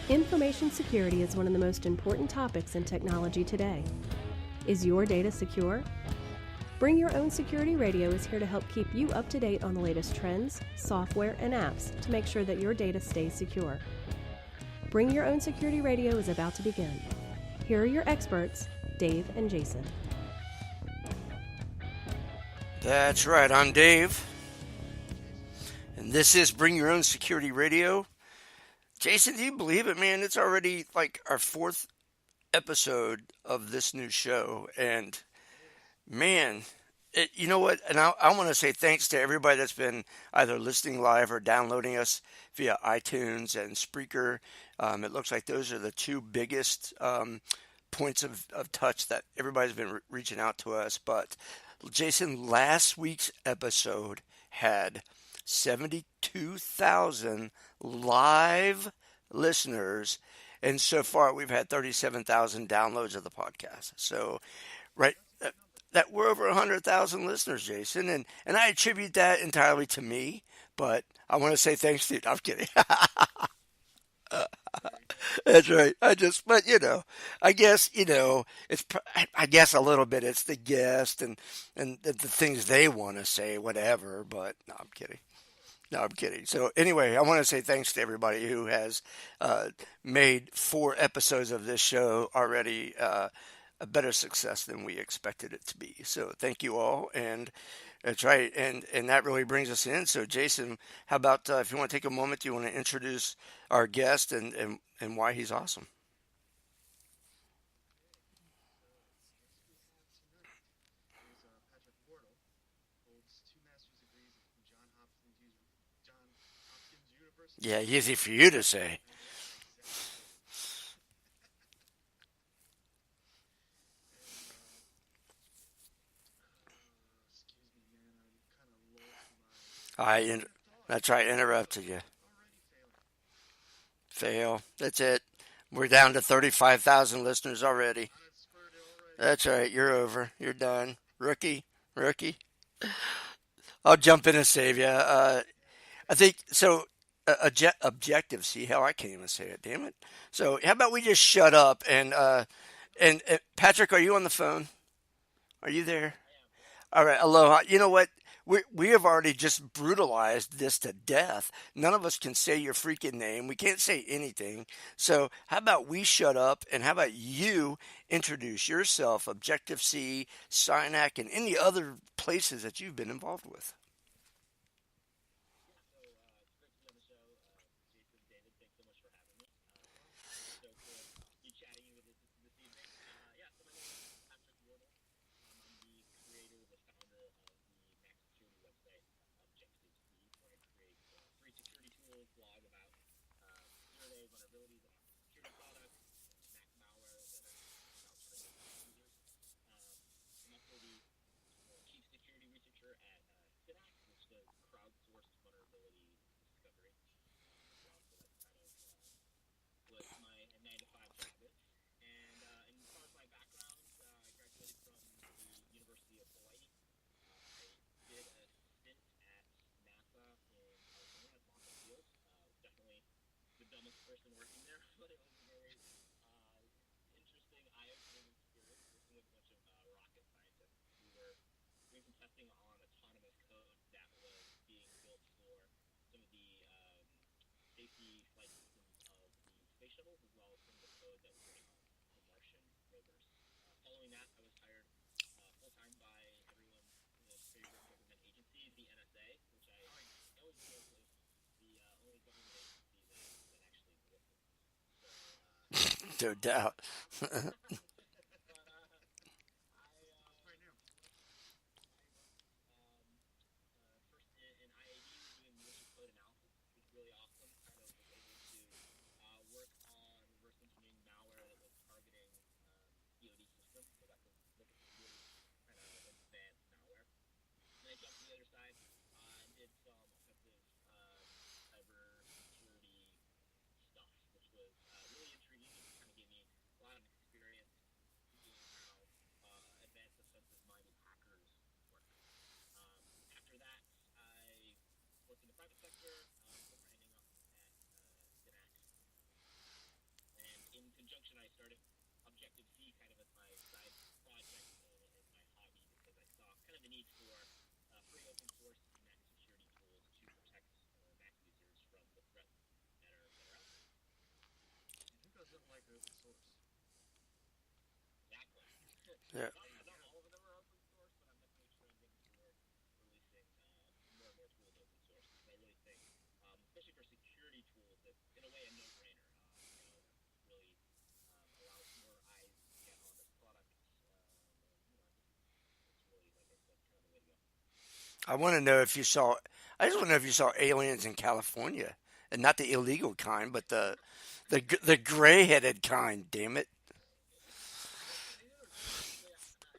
Information security is one of the most important topics in technology today. Is your data secure? Bring Your Own Security Radio is here to help keep you up to date on the latest trends, software, and apps to make sure that your data stays secure. Bring Your Own Security Radio is about to begin. Here are your experts, Dave and Jason. That's right, I'm Dave, and this is Bring Your Own Security Radio. Jason, do you believe it, man? It's already like our fourth episode of this new show, and man, you know what? And I want to say thanks to everybody that's been either listening live or downloading us via iTunes and Spreaker. It looks like those are the two biggest points of touch that everybody's been reaching out to us. But Jason, last week's episode had 72,000 live listeners, and so far we've had 37,000 downloads of the podcast. So, right, that we're over 100,000 listeners, Jason, and I attribute that entirely to me. But I want to say thanks to you. I'm kidding. That's right. But I guess I guess a little bit it's the guest and the things they want to say, whatever. But no, I'm kidding. No, I'm kidding. So anyway, I want to say thanks to everybody who has made 4 episodes of this show already a better success than we expected it to be. So thank you all, and that's right. And that really brings us in. So Jason, how about if you want to take a moment, do you want to introduce our guest and why he's awesome? Patrick-wardle holds 2 master's degrees from Johns Hopkins University. Yeah, easy for you to say. Excuse me, man. I kind of lost my. That's right. Interrupted you. Already failing. Fail. That's it. We're down to 35,000 listeners already. I spurred it already. That's right. You're over. You're done. Rookie. I'll jump in and save you. I think so. Objective. See how I can't even say it. Damn it. So how about we just shut up and Patrick, are you on the phone? Are you there? All right. Aloha. You know what? We have already just brutalized this to death. None of us can say your freaking name. We can't say anything. So how about we shut up, and how about you introduce yourself, Objective C, SINAC, and any other places that you've been involved with? No doubt. Yeah. Oh yeah, not all of them are open source, but I'm definitely trending toward releasing more and more tools open source because I really think, especially for security tools, it's in a way a no-brainer. It really allows more eyes to get on this product, and I think it's really, like I said, kind of the way to go. I want to know if you saw. I just want to know if you saw aliens in California, and not the illegal kind, but the gray-headed kind. Damn it, Have I seen it, or truthfully,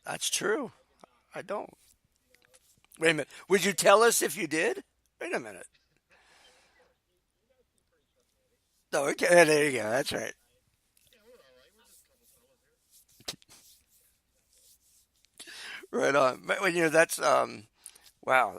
that's true. I did not. I don't. You know, Wait a minute. Would you tell us if you did? Wait a minute. oh, of course, you guys seem pretty trustworthy. No, okay, there you go. That's right. I Yeah, we're all right. We're just a couple fellas here. yeah, exactly. Right on. But, well, that's wow.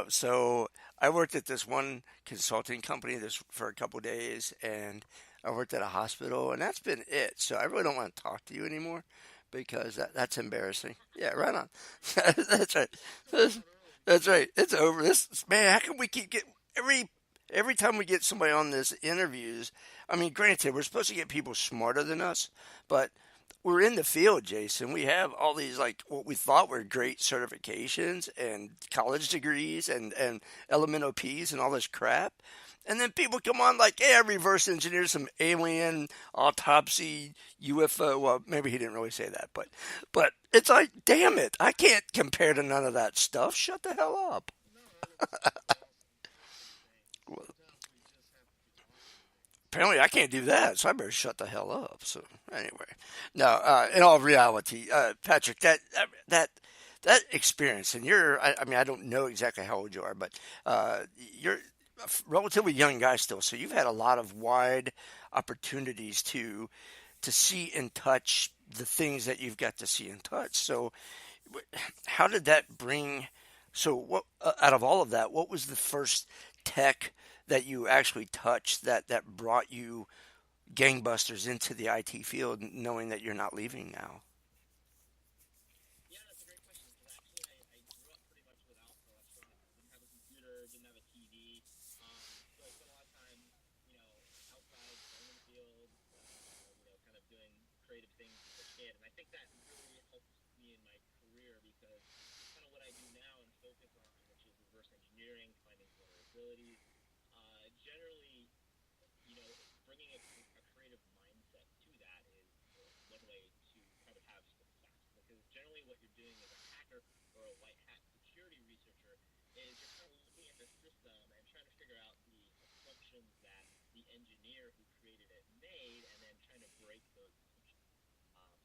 So I worked at this one consulting company this for a couple days, and I worked at a hospital, and that's been it. So I really don't want to talk to you anymore because that's embarrassing. Yeah, right on. That's right. That's, that's right. It's over. This man. How can we keep getting every time we get somebody on this interviews? I mean, granted, we're supposed to get people smarter than us, but we're in the field, Jason. We have all these like what we thought were great certifications and college degrees and elemental P's and all this crap. And then people come on like, hey, I reverse engineered some alien autopsy UFO. Well, maybe he didn't really say that, but it's like, damn it, I can't compare to none of that stuff. Shut the hell up. No, that's awesome. Well, Sometimes we just have to be honest with things. apparently, I can't do that, so I better shut the hell up. So anyway, no. In all reality, Patrick, that experience, and I mean, I don't know exactly how old you are, but you're a relatively young guy still, so you've had a lot of wide opportunities to see and touch the things that you've got to see and touch. So, how did that bring? So, what out of all of that, what was the first tech that you actually touched that brought you gangbusters into the IT field, knowing that you're not leaving now? Yeah, that's a great question because actually I grew up pretty much without electronics. Didn't have a computer, didn't have a TV. So I spent a lot of time, outside playing in the field, kind of doing creative things as a kid. And I think that really helped me in my career because kind of what I do now and focus on, which is reverse engineering, finding vulnerabilities, generally, bringing a creative mindset to that is one way to kind of have success. Because generally, what you're doing as a hacker or a white hat security researcher is you're kind of looking at the system and trying to figure out the assumptions that the engineer who created it made, and then trying to break those assumptions.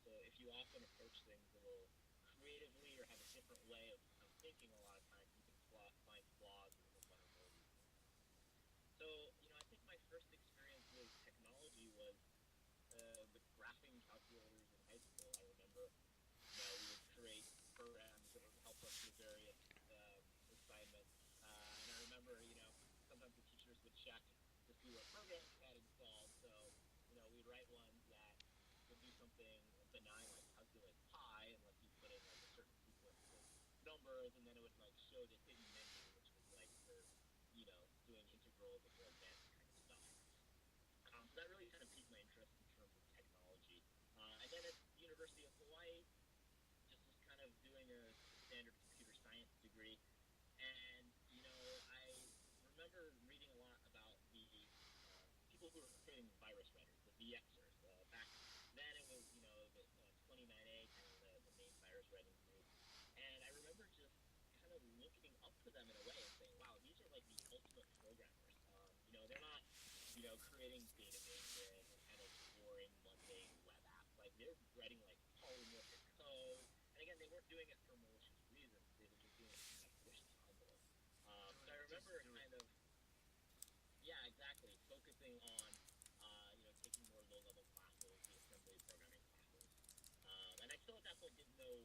So if you often approach things a little creatively or have a different way of thinking, a lot of times you can find flaws or vulnerabilities in the system. So, I think my first experience with technology was with graphing calculators in high school. I remember, we would create programs that would help us with various assignments. And I remember, sometimes the teachers would check to see what programs we had installed. So, we'd write ones that would do something benign like calculate pi, unless you put in like a certain sequence of numbers, and then it would like show the hidden menu, which was like for, doing integrals and more advanced kind of stuff. So that really kind of piqued my interest in terms of technology. And then at the University of Hawaii, just was kind of doing a standard computer science degree. And, I remember reading a lot about the people who were creating virus writers, the VXers. Back then it was, the 29A, kind of the main virus writing group. And I remember just kind of looking up to them in a way and saying, wow, these are like the ultimate programmers. They're not, creating databases and kind of boring, mundane web apps. Like, they're writing like polymorphic code. And again, they weren't doing it for malicious reasons. They were just doing it to kind of push the envelope. So I remember kind of, yeah, exactly, focusing on, taking more low-level classes, the assembly programming classes. And I still at that point didn't know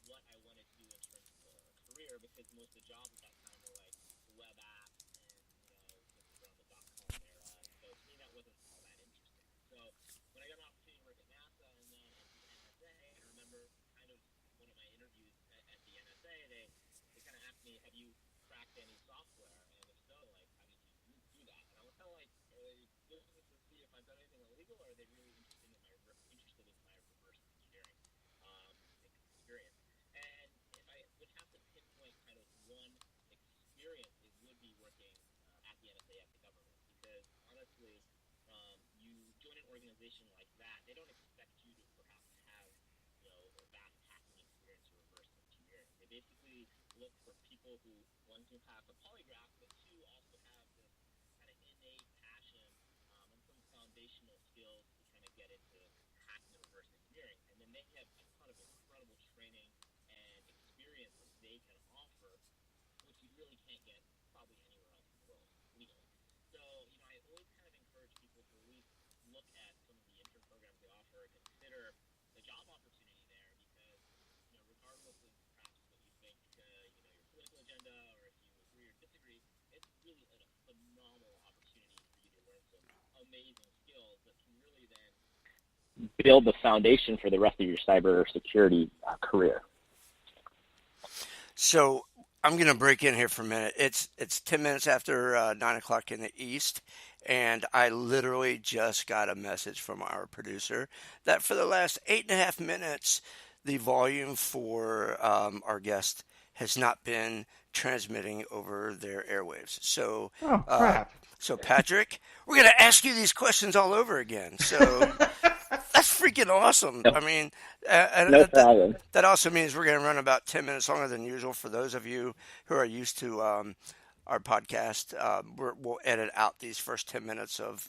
what I wanted to do in terms of a career because most of the jobs at that time were like web apps and, this was around the dot-com era. And so to me, that wasn't all that interesting. So when I got an opportunity to work at NASA and then at the NSA, I remember kind of one of my interviews at the NSA, they kind of asked me, have you cracked any software? And if so, like, how did you do that? And I was kind of like, are they doing this to see if I've done anything illegal, or are they really interested in my reverse engineering? organization like that, they don't expect you to perhaps have, a vast hacking experience or reverse engineering. They basically look for people who, one, can pass a polygraph, but two, also have this kind of innate passion and some foundational skills to kind of get into hacking and reverse engineering. And then they have a ton of incredible training and experience that they can offer, which you really can't get probably anywhere else in the world legally. So, I always kind of encourage people to at least look at some of the intern programs they offer, consider the job opportunity there, because, regardless of perhaps what you think, your political agenda, or if you agree or disagree, it's really a phenomenal opportunity for you to learn some amazing skills that can really then build the foundation for the rest of your cybersecurity career. So I'm going to break in here for a minute. It's 10 minutes after 9 o'clock in the East, and I literally just got a message from our producer that for the last 8.5 minutes, the volume for our guest has not been transmitting over their airwaves. So, Oh, crap. So Patrick, we're going to ask you these questions all over again. So that's freaking awesome. Yep. I mean, No problem. that also means we're going to run about 10 minutes longer than usual. For those of you who are used to our podcast, we'll edit out these first 10 minutes of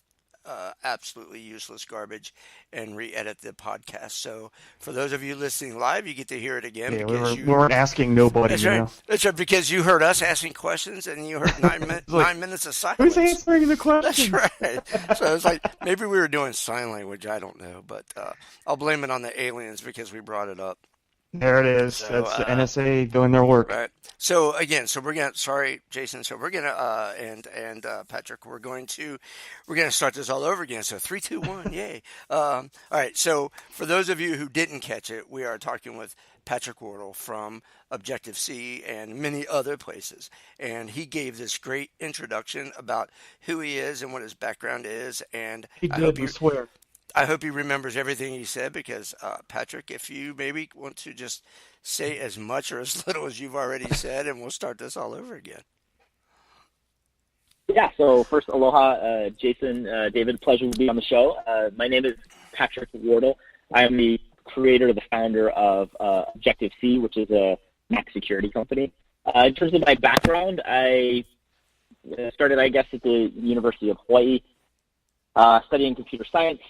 absolutely useless garbage and re-edit the podcast. So for those of you listening live, you get to hear it again. Yeah, because we weren't asking nobody, That's you right. know. That's right, because you heard us asking questions and you heard 9 Like, 9 minutes of silence. Who's answering the That's question? right. So it's like maybe we were doing sign language. I don't know, but I'll blame it on the aliens because we brought it up. There it is. So, That's the NSA doing their work. Right. So again, sorry, Jason. So we're gonna and Patrick, we're gonna start this all over again. So 3, 2, 1, yay! All right. So for those of you who didn't catch it, we are talking with Patrick-Wardle from Objective-C and many other places, and he gave this great introduction about who he is and what his background is, and He did, I swear. I hope he remembers everything he said because, Patrick, if you maybe want to just say as much or as little as you've already said, and we'll start this all over again. Yeah, so first, aloha, Jason, David, pleasure to be on the show. My name is Patrick-Wardle. I am the creator, the founder of Objective-C, which is a Mac security company. In terms of my background, I started, I guess, at the University of Hawaii, studying computer science.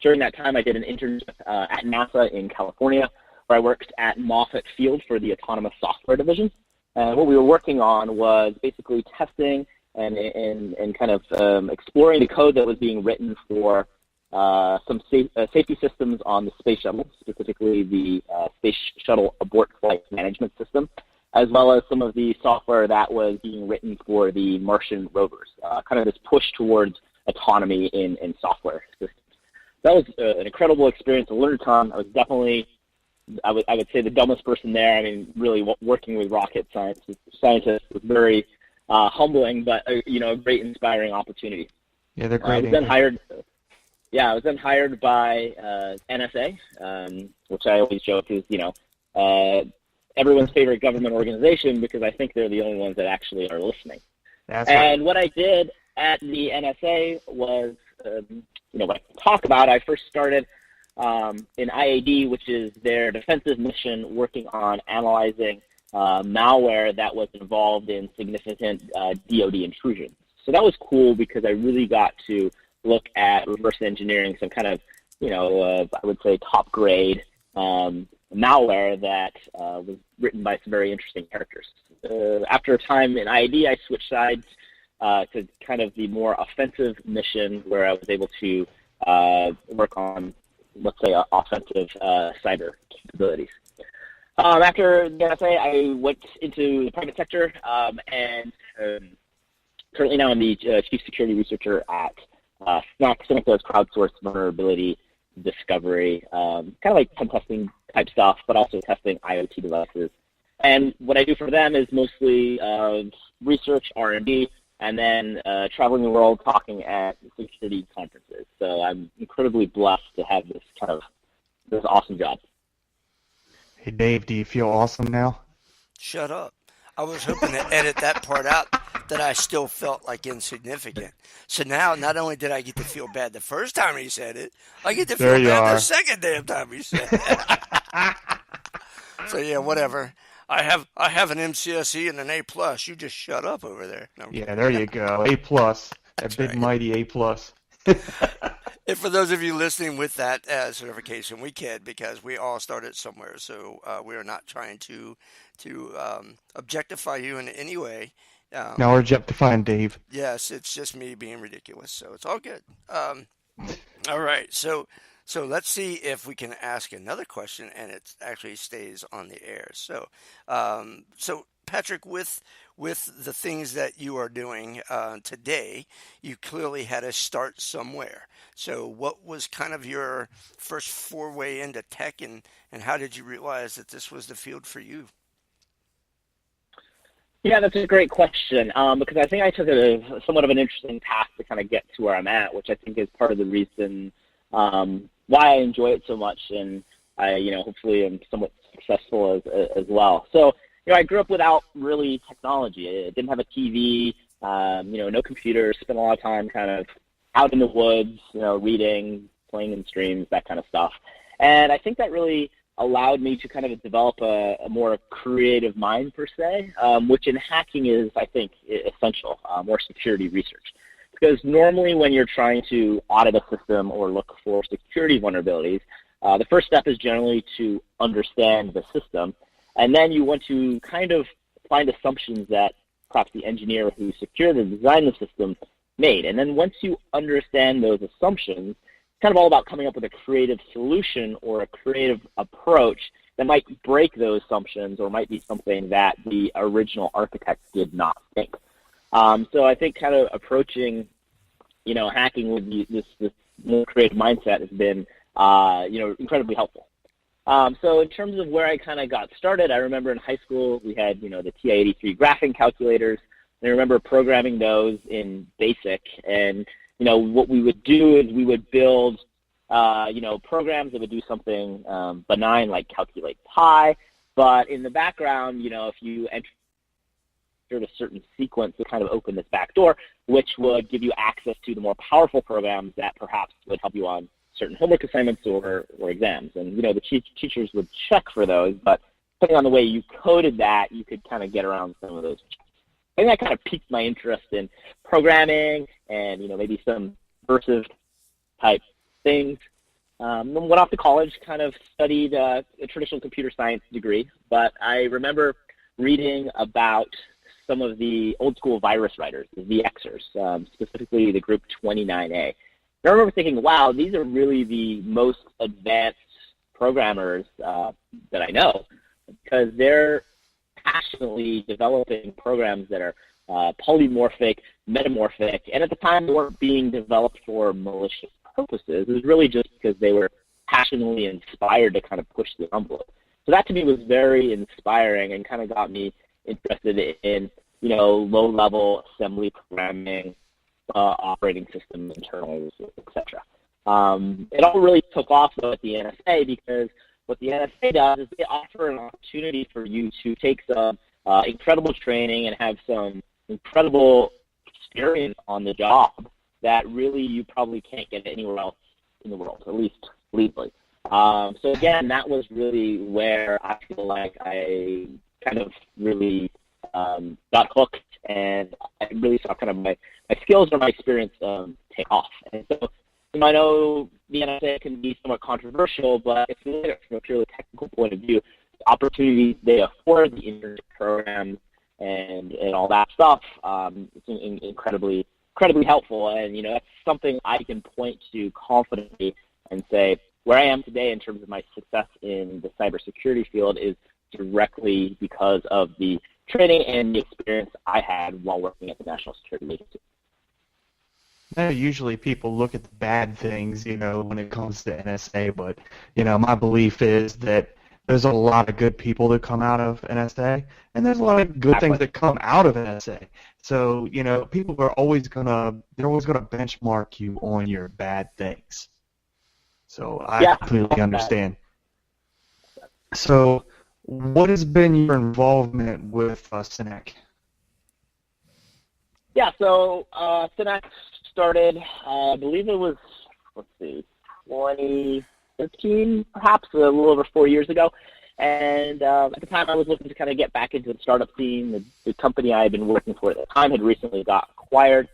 During that time, I did an internship at NASA in California, where I worked at Moffett Field for the autonomous software division. What we were working on was basically testing and kind of exploring the code that was being written for some safety systems on the space shuttle, specifically the Space Shuttle Abort Flight Management System, as well as some of the software that was being written for the Martian rovers, kind of this push towards autonomy in software systems. That was an incredible experience. I learned a ton. I was definitely, I would say, the dumbest person there. I mean, really working with rocket scientists was very humbling, but a great inspiring opportunity. Yeah, they're great. I was then hired by NSA, which I always joke is, everyone's favorite government organization because I think they're the only ones that actually are listening. That's right. And what I did at the NSA was, what I talk about, I first started in IAD, which is their defensive mission, working on analyzing malware that was involved in significant DoD intrusions. So that was cool because I really got to look at reverse engineering some kind of, I would say top grade malware that was written by some very interesting characters. After a time in IAD, I switched sides to kind of the more offensive mission where I was able to work on, let's say, offensive cyber capabilities. After the NSA, I went into the private sector and currently now I'm the chief security researcher at SNAC. SNAC does crowdsourced vulnerability discovery, kind of like pen testing type stuff, but also testing IoT devices. And what I do for them is mostly research, R&D, and then traveling the world talking at security conferences. So I'm incredibly blessed to have this awesome job. Hey, Dave, do you feel awesome now? Shut up. I was hoping to edit that part out that I still felt like insignificant. So now, not only did I get to feel bad the first time he said it, I get to There feel you bad the are. second damn time he said it. So yeah, whatever. I have an MCSE and an A plus. You just shut up over there. No, I'm Yeah, kidding. there you go. A plus. That That's big right. mighty A plus. And for those of you listening with that certification, we kid because we all started somewhere. So we are not trying to objectify you in any way. Now Um, we're objectifying Dave. yes, it's just me being ridiculous. So it's all good. All right. So let's see if we can ask another question, and it actually stays on the air. So Patrick, with the things that you are doing today, you clearly had to start somewhere. So what was kind of your first foray into tech, and how did you realize that this was the field for you? Yeah, that's a great question because I think I took somewhat of an interesting path to kind of get to where I'm at, which I think is part of the reason why I enjoy it so much, and I, hopefully am somewhat successful as well. So, I grew up without really technology. I didn't have a TV, no computer. Spent a lot of time kind of out in the woods, reading, playing in streams, that kind of stuff. And I think that really allowed me to kind of develop a more creative mind per se, which in hacking is, I think, essential, more security research. Because normally when you're trying to audit a system or look for security vulnerabilities, the first step is generally to understand the system, and then you want to kind of find assumptions that perhaps the engineer who secured and designed the system made. And then once you understand those assumptions, it's kind of all about coming up with a creative solution or a creative approach that might break those assumptions or might be something that the original architect did not think. So I think kind of approaching, hacking with this more creative mindset has been, incredibly helpful. So in terms of where I kind of got started, I remember in high school we had, the TI-83 graphing calculators, and I remember programming those in BASIC. And, what we would do is we would build, programs that would do something benign like calculate pi, but in the background, if you enter a certain sequence to kind of open this back door, which would give you access to the more powerful programs that perhaps would help you on certain homework assignments or exams. And, the teachers would check for those, but depending on the way you coded that, you could kind of get around some of those checks. I think that kind of piqued my interest in programming and, maybe some recursive type things. Went off to college, kind of studied a traditional computer science degree, but I remember reading about some of the old school virus writers, the VXers, specifically the group 29A. And I remember thinking, wow, these are really the most advanced programmers that I know, because they're passionately developing programs that are polymorphic, metamorphic, and at the time they weren't being developed for malicious purposes. It was really just because they were passionately inspired to kind of push the envelope. So that to me was very inspiring and kind of got me interested in, low-level assembly programming, operating system internals, etc. It all really took off though at the NSA, because what the NSA does is they offer an opportunity for you to take some incredible training and have some incredible experience on the job that really you probably can't get anywhere else in the world, at least legally. So again, that was really where I feel like I kind of really got hooked, and I really saw kind of my skills or my experience take off. And so I know the NSA can be somewhat controversial, but if you look at it from a purely technical point of view, the opportunities they afford, the internship programs, and all that stuff, it's incredibly helpful. And, that's something I can point to confidently and say where I am today in terms of my success in the cybersecurity field is directly because of the training and the experience I had while working at the National Security Agency. Now, usually people look at the bad things, when it comes to NSA, but, my belief is that there's a lot of good people that come out of NSA, and there's a lot of good things that come out of NSA. So, people are always gonna benchmark you on your bad things. So I completely understand. So What has been your involvement with Synac? Yeah, so Synax started, I believe it was, 2013, perhaps, a little over 4 years ago. And at the time, I was looking to kind of get back into the startup scene. The company I had been working for at the time had recently got acquired.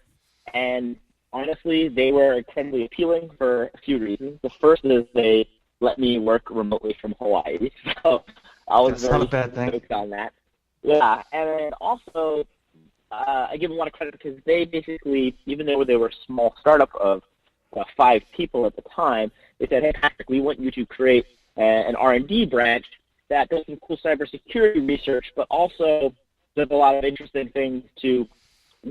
And honestly, they were incredibly appealing for a few reasons. The first is they let me work remotely from Hawaii. So I was That's not a very bad thing. stoked on that. Yeah, and then also, I give them a lot of credit because they basically, even though they were a small startup of 5 people at the time, they said, hey, Patrick, we want you to create an R&D branch that does some cool cybersecurity research, but also does a lot of interesting things to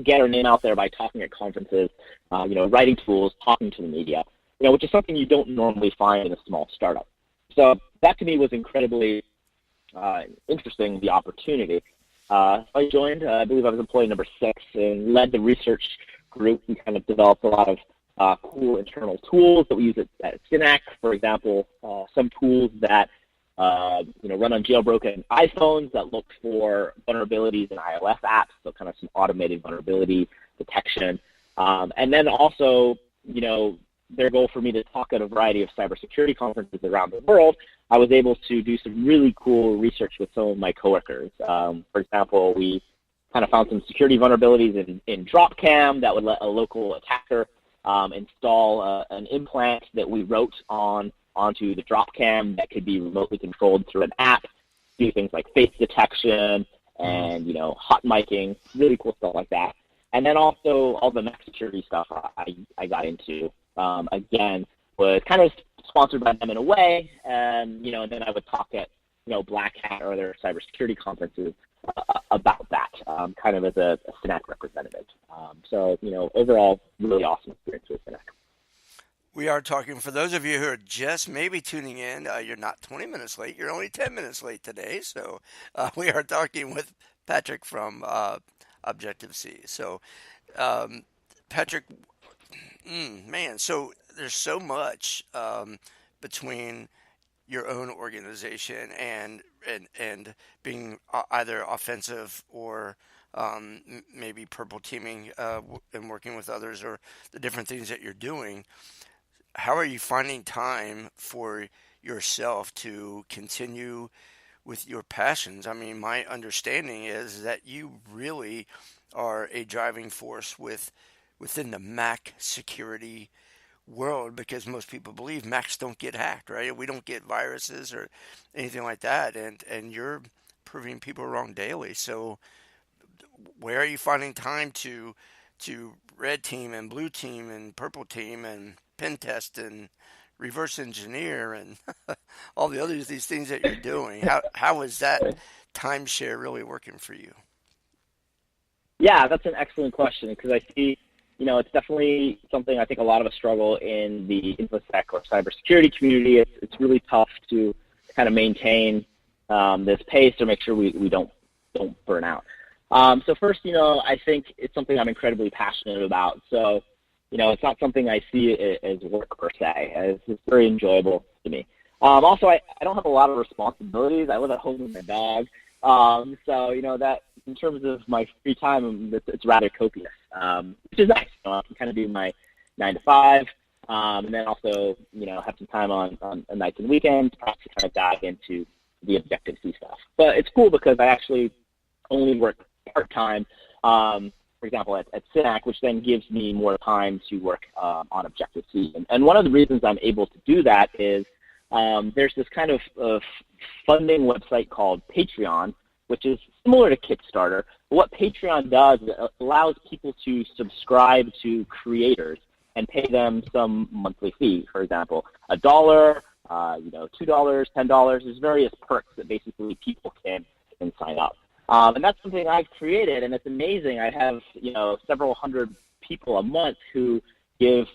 get our name out there by talking at conferences, writing tools, talking to the media, which is something you don't normally find in a small startup. So that to me was incredibly interesting, the opportunity. I joined, I believe I was employee number 6, and led the research group. We kind of developed a lot of cool internal tools that we use at Synac. For example, some tools that run on jailbroken iPhones that look for vulnerabilities in iOS apps, so kind of some automated vulnerability detection. And then also, their goal for me to talk at a variety of cybersecurity conferences around the world, I was able to do some really cool research with some of my coworkers. For example, we kind of found some security vulnerabilities in Dropcam that would let a local attacker install an implant that we wrote onto the Dropcam that could be remotely controlled through an app, do things like face detection and, hot miking, really cool stuff like that. And then also all the Mac security stuff I got into. Again, was kind of sponsored by them in a way, and then I would talk at Black Hat or other cybersecurity conferences about that, kind of as a Synac representative. So overall, really awesome experience with Synac. We are talking, for those of you who are just maybe tuning in, you're not 20 minutes late, you're only 10 minutes late today. So we are talking with Patrick from Objective-C. So Patrick, man, so there's so much between your own organization and being either offensive or maybe purple teaming and working with others, or the different things that you're doing. How are you finding time for yourself to continue with your passions? I mean, my understanding is that you really are a driving force within the Mac security world, because most people believe Macs don't get hacked, right? We don't get viruses or anything like that, and you're proving people wrong daily. So where are you finding time to red team and blue team and purple team and pen test and reverse engineer and all the other these things that you're doing? How is that timeshare really working for you? Yeah, that's an excellent question, because I see, it's definitely something I think a lot of us struggle in the InfoSec or cybersecurity community. It's really tough to kind of maintain this pace or make sure we don't burn out. So first, I think it's something I'm incredibly passionate about. So, it's not something I see as work per se. It's very enjoyable to me. Also, I don't have a lot of responsibilities. I live at home with my dog. So, that in terms of my free time, it's rather copious, which is nice. I can kind of do my 9 to 5, and then also, have some time on nights and weekends, perhaps to kind of dive into the Objective-C stuff. But it's cool because I actually only work part-time, for example, at Synac, which then gives me more time to work on Objective-C. And one of the reasons I'm able to do that is there's this kind of funding website called Patreon, which is similar to Kickstarter. But what Patreon does is it allows people to subscribe to creators and pay them some monthly fee. For example, $1, $2, $10. There's various perks that basically people can sign up. And that's something I've created, and it's amazing. I have, several hundred people a month who give,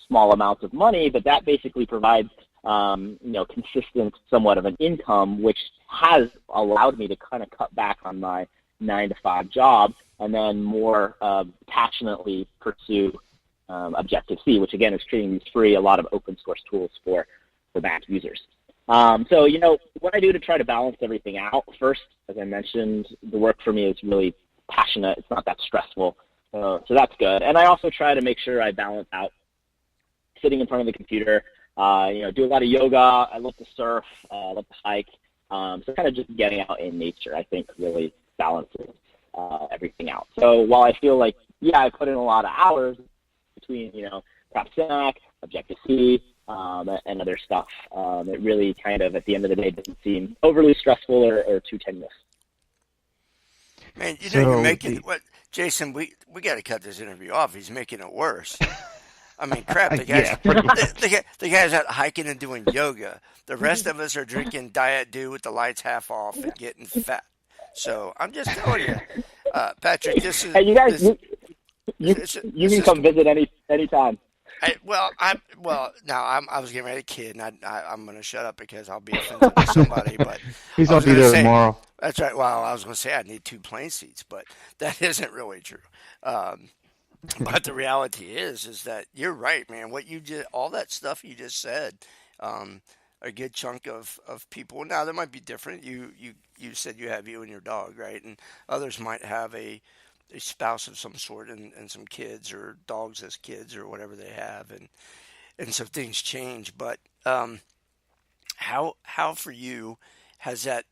small amounts of money, but that basically provides, consistent somewhat of an income, which has allowed me to kind of cut back on my 9 to 5 job and then more passionately pursue Objective-C, which again is creating these free, a lot of open source tools for Mac users. So, what I do to try to balance everything out, first, as I mentioned, the work for me is really passionate. It's not that stressful. So that's good. And I also try to make sure I balance out sitting in front of the computer, do a lot of yoga. I love to surf. I love to hike. So kind of just getting out in nature, I think, really balances everything out. So while I feel like, I put in a lot of hours between, perhaps SINAC, Objective-C, and other stuff, it really kind of, at the end of the day, doesn't seem overly stressful or too tenuous. Man, you're making what, Jason? We got to cut this interview off. He's making it worse. I mean, crap. The guy's out hiking and doing yoga. The rest of us are drinking Diet Dew with the lights half off and getting fat. So I'm just telling you, Patrick. This is. Hey, you guys, you can come visit anytime. I was getting ready to kid, and I'm going to shut up because I'll be offensive to somebody. But he's going to be there tomorrow. That's right. Well, I was going to say I need 2 plane seats, but that isn't really true. But the reality is that you're right, man. What you just, all that stuff you just said, a good chunk of people. Now there might be different. You said you have you and your dog, right? And others might have a spouse of some sort and some kids or dogs as kids or whatever they have, and so things change. But how for you has that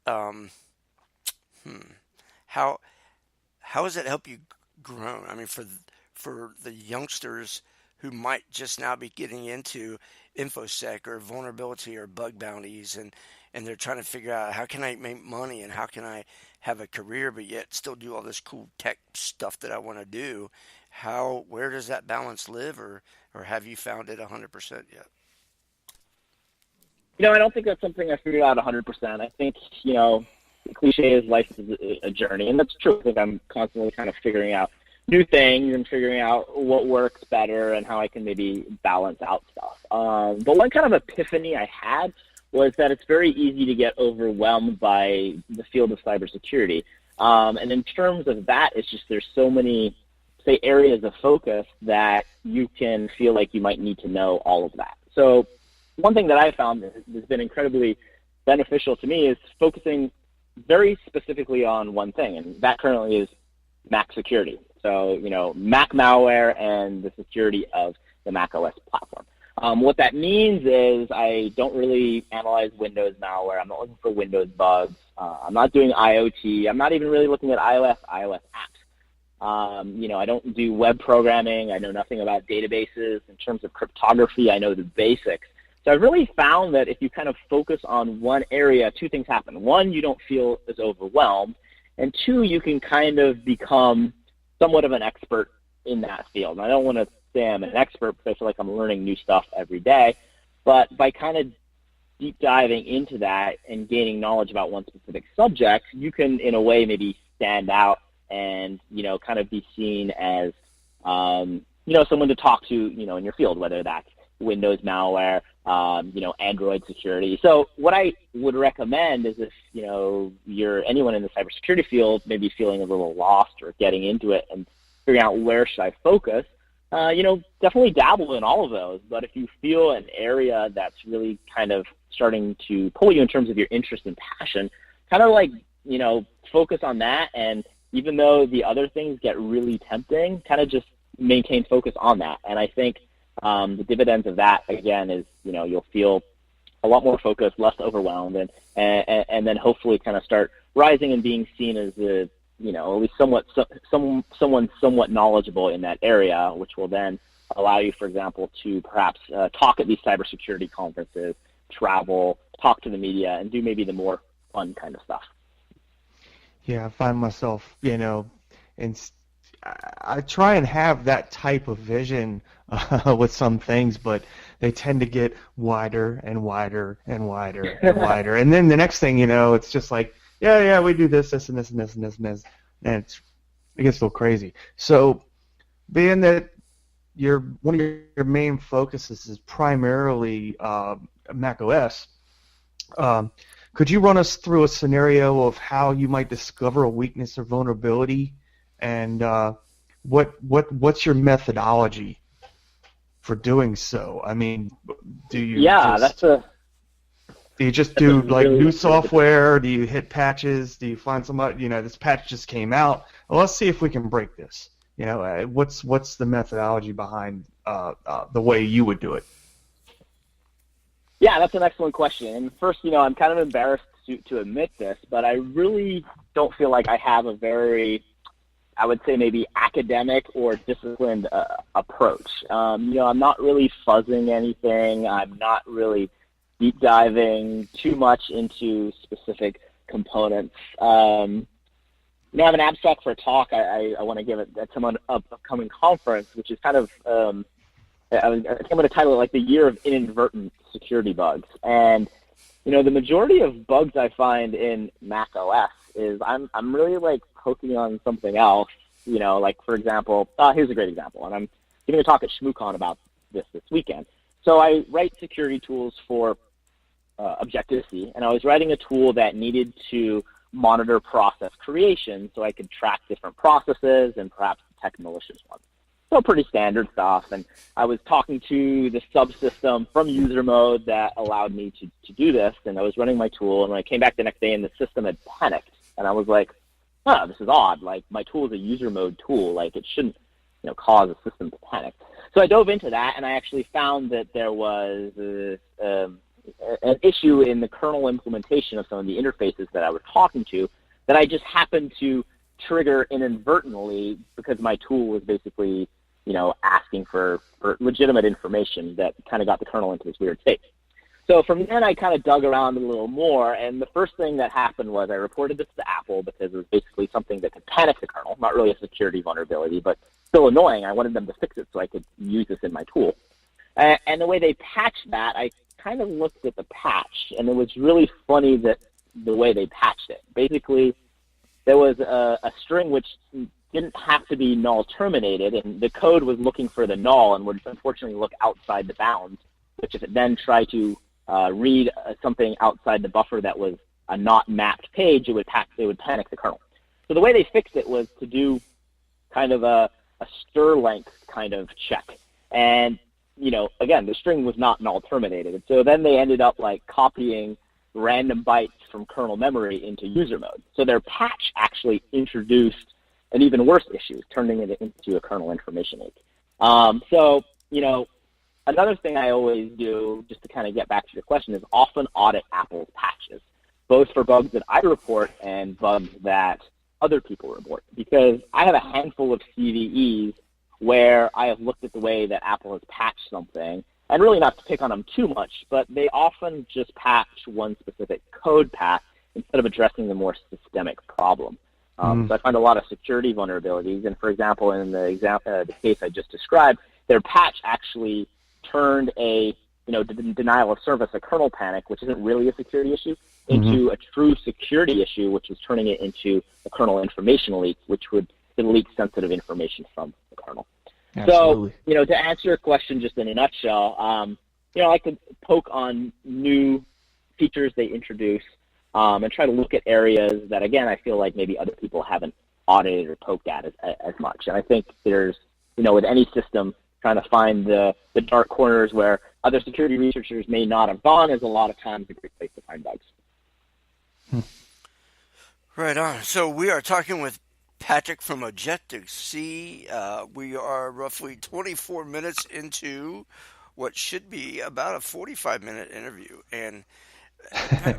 how has that helped you grow? I mean, for the youngsters who might just now be getting into InfoSec or vulnerability or bug bounties, and they're trying to figure out how can I make money and how can I have a career but yet still do all this cool tech stuff that I want to do. Where does that balance live, or have you found it 100% yet? I don't think that's something I figured out 100%. I think, the cliche is life is a journey, and that's true. I think I'm constantly kind of figuring out new things and figuring out what works better and how I can maybe balance out stuff. But one kind of epiphany I had was that it's very easy to get overwhelmed by the field of cybersecurity. And in terms of that, it's just there's so many, say, areas of focus that you can feel like you might need to know all of that. So one thing that I found that has been incredibly beneficial to me is focusing very specifically on one thing, and that currently is Mac security. So, Mac malware and the security of the Mac OS platform. What that means is I don't really analyze Windows malware. I'm not looking for Windows bugs. I'm not doing IoT. I'm not even really looking at iOS apps. I don't do web programming. I know nothing about databases. In terms of cryptography, I know the basics. So I've really found that if you kind of focus on one area, 2 things happen. 1, you don't feel as overwhelmed. And 2, you can kind of become somewhat of an expert in that field. And I don't want to say I'm an expert because I feel like I'm learning new stuff every day. But by kind of deep diving into that and gaining knowledge about one specific subject, you can, in a way, maybe stand out and, kind of be seen as, someone to talk to, in your field, whether that's Windows malware, Android security. So what I would recommend is if, you're anyone in the cybersecurity field, maybe feeling a little lost or getting into it and figuring out where should I focus, definitely dabble in all of those. But if you feel an area that's really kind of starting to pull you in terms of your interest and passion, kind of like, focus on that. And even though the other things get really tempting, kind of just maintain focus on that. And I think the dividends of that, again, is, you'll feel a lot more focused, less overwhelmed, and then hopefully kind of start rising and being seen as at least someone somewhat knowledgeable in that area, which will then allow you, for example, to perhaps talk at these cybersecurity conferences, travel, talk to the media, and do maybe the more fun kind of stuff. Yeah, I find myself, I try and have that type of vision with some things, but they tend to get wider and wider and wider and wider. And then the next thing it's just like, yeah, we do this, and this, and this, and this, and this. And it gets a little crazy. So being that one of your main focuses is primarily Mac OS, could you run us through a scenario of how you might discover a weakness or vulnerability, and what's your methodology for doing so? I mean, do you? Yeah, that's Do you just do like Really new software? Do you hit patches? Do you find somebody, this patch just came out. Well, let's see if we can break this. What's the methodology behind the way you would do it? Yeah, that's an excellent question. And first, I'm kind of embarrassed to admit this, but I really don't feel like I have a very, I would say maybe academic or disciplined approach. I'm not really fuzzing anything. I'm not really deep diving too much into specific components. I have an abstract for a talk I want to give at some upcoming conference, which is kind of, I'm going to title it like the year of inadvertent security bugs. And, the majority of bugs I find in Mac OS is I'm really like poking on something else, like for example, here's a great example. And I'm giving a talk at ShmooCon about this weekend. So I write security tools for Objective-C, and I was writing a tool that needed to monitor process creation so I could track different processes and perhaps detect malicious ones. So pretty standard stuff. And I was talking to the subsystem from user mode that allowed me to do this, and I was running my tool, and when I came back the next day and the system had panicked, and I was like, this is odd. Like, my tool is a user mode tool. Like, it shouldn't cause a system to panic. So I dove into that, and I actually found that there was an issue in the kernel implementation of some of the interfaces that I was talking to that I just happened to trigger inadvertently because my tool was basically, asking for legitimate information that kind of got the kernel into this weird state. So from then I kind of dug around a little more, and the first thing that happened was I reported this to Apple because it was basically something that could panic the kernel, not really a security vulnerability, but still annoying. I wanted them to fix it so I could use this in my tool. And the way they patched that, I kind of looked at the patch, and it was really funny that the way they patched it. Basically, there was a string which didn't have to be null terminated, and the code was looking for the null and would unfortunately look outside the bounds, which if it then tried to read something outside the buffer that was a not mapped page, it would panic the kernel. So the way they fixed it was to do kind of a stir length kind of check. And, again, the string was not null terminated. And so then they ended up like copying random bytes from kernel memory into user mode. So their patch actually introduced an even worse issue, turning it into a kernel information leak. Another thing I always do, just to kind of get back to your question, is often audit Apple's patches, both for bugs that I report and bugs that other people report. Because I have a handful of CVEs where I have looked at the way that Apple has patched something, and really not to pick on them too much, but they often just patch one specific code path instead of addressing the more systemic problem. So I find a lot of security vulnerabilities, and for example, in the case I just described, their patch actually turned a denial of service, a kernel panic, which isn't really a security issue, into a true security issue, which was turning it into a kernel information leak, which would leak sensitive information from the kernel. Absolutely. So, to answer your question just in a nutshell, I could poke on new features they introduce and try to look at areas that, again, I feel like maybe other people haven't audited or poked at as much. And I think there's, with any system, trying to find the dark corners where other security researchers may not have gone is a lot of times a great place to find bugs. Right on. So we are talking with Patrick from Objective-C. We are roughly 24 minutes into what should be about a 45-minute interview. And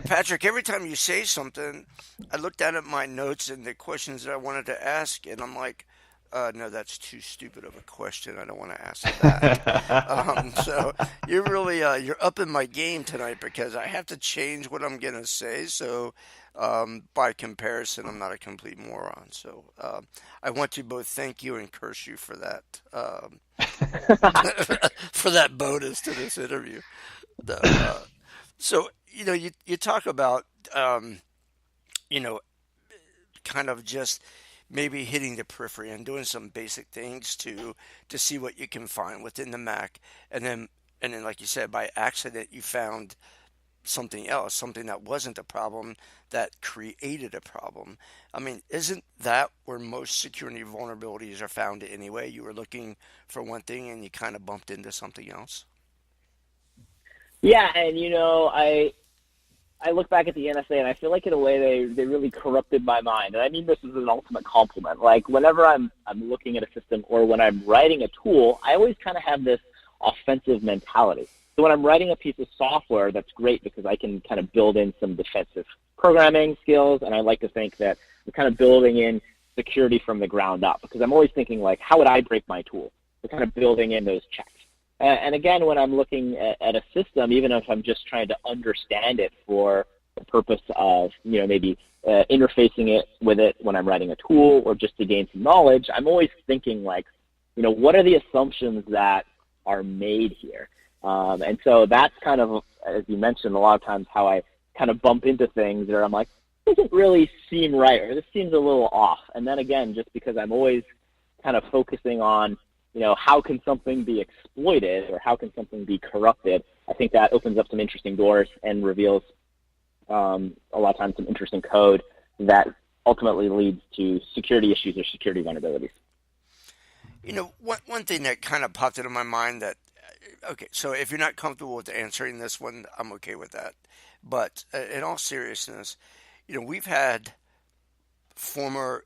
Patrick, every time you say something, I look down at my notes and the questions that I wanted to ask, and I'm like, no, that's too stupid of a question. I don't want to ask that. So you're really you're up in my game tonight because I have to change what I'm gonna say. So by comparison, I'm not a complete moron. So I want to both thank you and curse you for that for that bonus to this interview. So you talk about kind of just maybe hitting the periphery and doing some basic things to see what you can find within the Mac, and then like you said, by accident you found something else, something that wasn't a problem that created a problem. I mean, isn't that where most security vulnerabilities are found anyway? You were looking for one thing and you kind of bumped into something else. Yeah, and I look back at the NSA and I feel like in a way they really corrupted my mind. And I mean this is an ultimate compliment. Like whenever I'm looking at a system or when I'm writing a tool, I always kind of have this offensive mentality. So when I'm writing a piece of software, that's great because I can kind of build in some defensive programming skills, and I like to think that we're kind of building in security from the ground up because I'm always thinking like, how would I break my tool? We're kind of building in those checks. And again, when I'm looking at a system, even if I'm just trying to understand it for the purpose of, maybe interfacing it with it when I'm writing a tool or just to gain some knowledge, I'm always thinking like, what are the assumptions that are made here? And so that's kind of, as you mentioned, a lot of times how I kind of bump into things where I'm like, this doesn't really seem right, or this seems a little off. And then again, just because I'm always kind of focusing on, how can something be exploited or how can something be corrupted, I think that opens up some interesting doors and reveals a lot of times some interesting code that ultimately leads to security issues or security vulnerabilities. One thing that kind of popped into my mind that, okay, so if you're not comfortable with answering this one, I'm okay with that. But in all seriousness, we've had former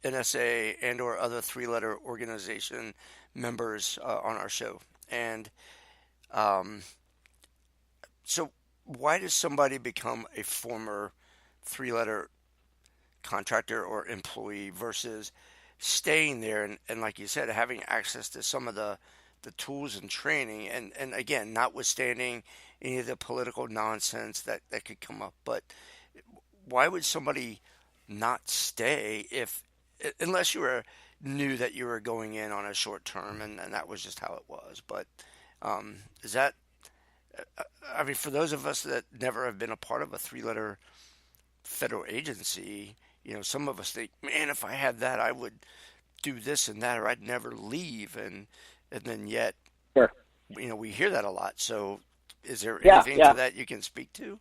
NSA and or other three-letter organization members on our show. And so why does somebody become a former three-letter contractor or employee versus staying there and like you said, having access to some of the tools and training and again, notwithstanding any of the political nonsense that could come up. But why would somebody not stay unless you knew that you were going in on a short term and that was just how it was? But is that, I mean, for those of us that never have been a part of a three-letter federal agency, some of us think, man, if I had that, I would do this and that, or I'd never leave. And then yet, Sure. We hear that a lot. So is there anything to that you can speak to?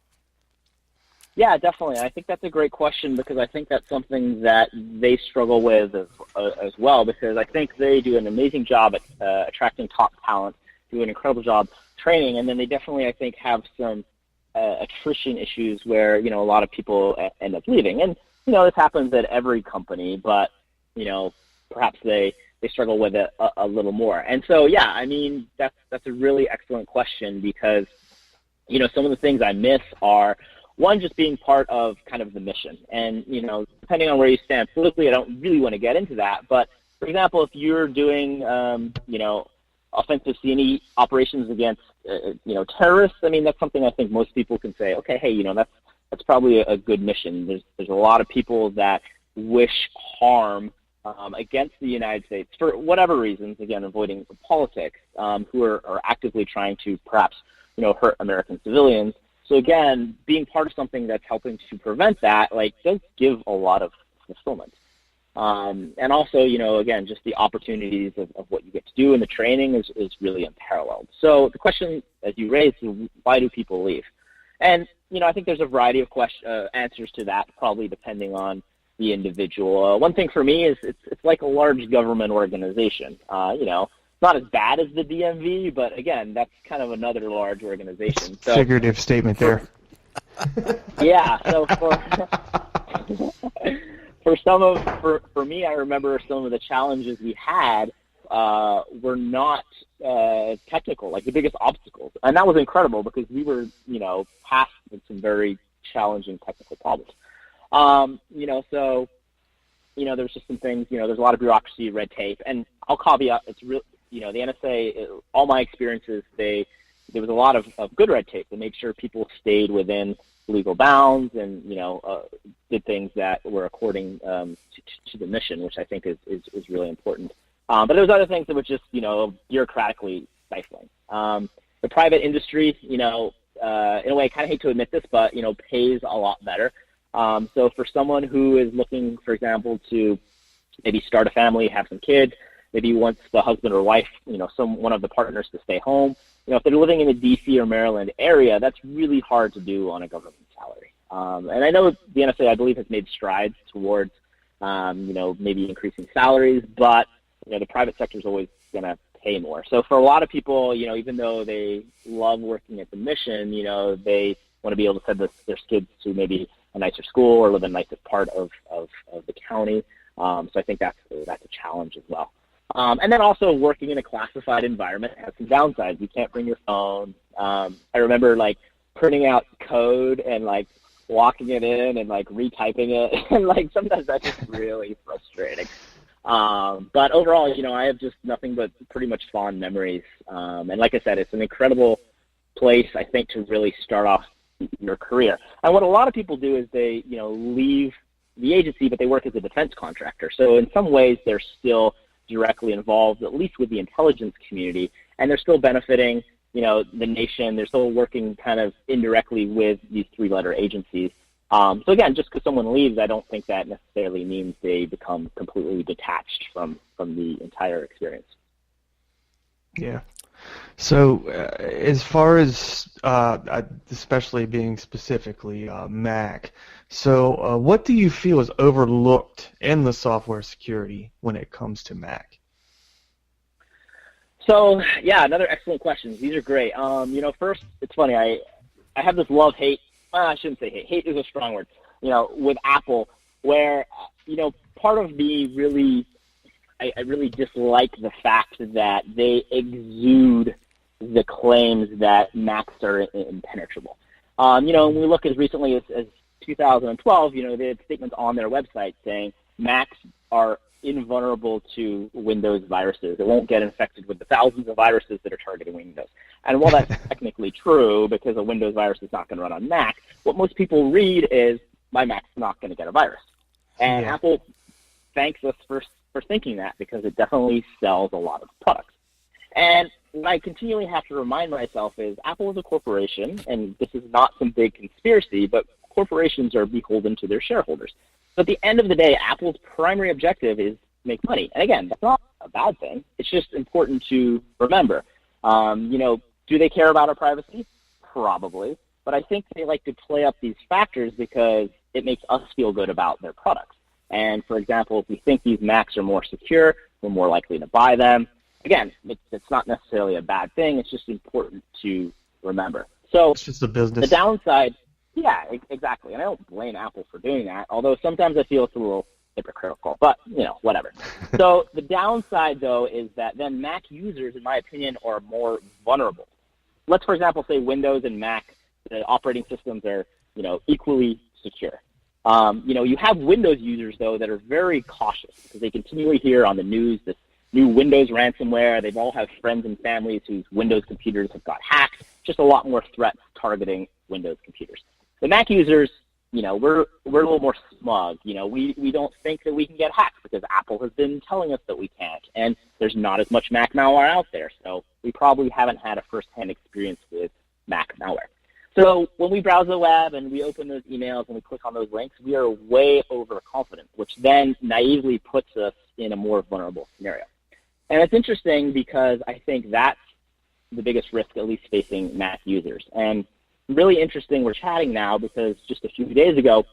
Yeah, definitely. I think that's a great question because I think that's something that they struggle with as well because I think they do an amazing job at attracting top talent, do an incredible job training, and then they definitely, I think, have some attrition issues where, a lot of people end up leaving. And, this happens at every company, but, perhaps they struggle with it a little more. And so, yeah, I mean, that's a really excellent question because, some of the things I miss are, one, just being part of kind of the mission. And, depending on where you stand politically, I don't really want to get into that. But, for example, if you're doing, offensive C&E operations against, terrorists, I mean, that's something I think most people can say, okay, hey, that's probably a good mission. There's a lot of people that wish harm against the United States for whatever reasons, again, avoiding politics, who are actively trying to perhaps, hurt American civilians. So again, being part of something that's helping to prevent that, does give a lot of fulfillment. And also, again, just the opportunities of what you get to do in the training is really unparalleled. So the question, as you raised, is why do people leave? And, I think there's a variety of answers to that, probably depending on the individual. One thing for me is it's like a large government organization. Not as bad as the DMV, but again, that's kind of another large organization. So, figurative statement there. Yeah. So for me, I remember some of the challenges we had were not technical, like the biggest obstacles, and that was incredible because we were passed with some very challenging technical problems. So there's just some things. There's a lot of bureaucracy, red tape, and I'll caveat it's real. The NSA, all my experiences, there was a lot of good red tape that made sure people stayed within legal bounds and, did things that were according to the mission, which I think is really important. But there was other things that were just, bureaucratically stifling. The private industry, in a way, I kind of hate to admit this, but, pays a lot better. So for someone who is looking, for example, to maybe start a family, have some kids, maybe wants the husband or wife, one of the partners to stay home. If they're living in the D.C. or Maryland area, that's really hard to do on a government salary. And I know the NSA, I believe, has made strides towards, maybe increasing salaries, but, the private sector is always going to pay more. So for a lot of people, even though they love working at the mission, they want to be able to send their kids to maybe a nicer school or live in a nicer part of the county. So I think that's a challenge as well. And then also working in a classified environment has some downsides. You can't bring your phone. I remember like printing out code and like walking it in and like retyping it, and like sometimes that's just really frustrating. But overall, I have just nothing but pretty much fond memories. And like I said, it's an incredible place, I think, to really start off your career. And what a lot of people do is they, leave the agency, but they work as a defense contractor. So in some ways, they're still directly involved, at least with the intelligence community, and they're still benefiting, the nation. They're still working kind of indirectly with these three-letter agencies. So again, just because someone leaves, I don't think that necessarily means they become completely detached from the entire experience. Yeah. So as far as, especially being specifically Mac, so what do you feel is overlooked in the software security when it comes to Mac? So, yeah, another excellent question. These are great. First, it's funny. I have this love-hate. Well, I shouldn't say hate. Hate is a strong word. With Apple, where part of me really, I really dislike the fact that they exude the claims that Macs are impenetrable. When we look as recently as 2012, they had statements on their website saying Macs are invulnerable to Windows viruses. It won't get infected with the thousands of viruses that are targeting Windows. And while that's technically true, because a Windows virus is not going to run on Mac, what most people read is my Mac's not going to get a virus. And Yeah. Apple thanks us for thinking that, because it definitely sells a lot of products. And what I continually have to remind myself is Apple is a corporation, and this is not some big conspiracy, but corporations are beholden to their shareholders. So at the end of the day, Apple's primary objective is to make money. And again, that's not a bad thing. It's just important to remember. Do they care about our privacy? Probably. But I think they like to play up these factors because it makes us feel good about their products. And, for example, if we think these Macs are more secure, we're more likely to buy them. Again, it's not necessarily a bad thing. It's just important to remember. So It's just a business. the downside, yeah, exactly. And I don't blame Apple for doing that, although sometimes I feel it's a little hypocritical. But, whatever. So the downside, though, is that then Mac users, in my opinion, are more vulnerable. Let's, for example, say Windows and Mac, the operating systems are, equally secure. You have Windows users, though, that are very cautious because they continually hear on the news this new Windows ransomware. They've all have friends and families whose Windows computers have got hacked. Just a lot more threats targeting Windows computers. The Mac users, we're a little more smug. We don't think that we can get hacked because Apple has been telling us that we can't, and there's not as much Mac malware out there. So we probably haven't had a first-hand experience with Mac malware. So when we browse the web and we open those emails and we click on those links, we are way overconfident, which then naively puts us in a more vulnerable scenario. And it's interesting because I think that's the biggest risk, at least facing Mac users. And really interesting, we're chatting now because just a few days ago,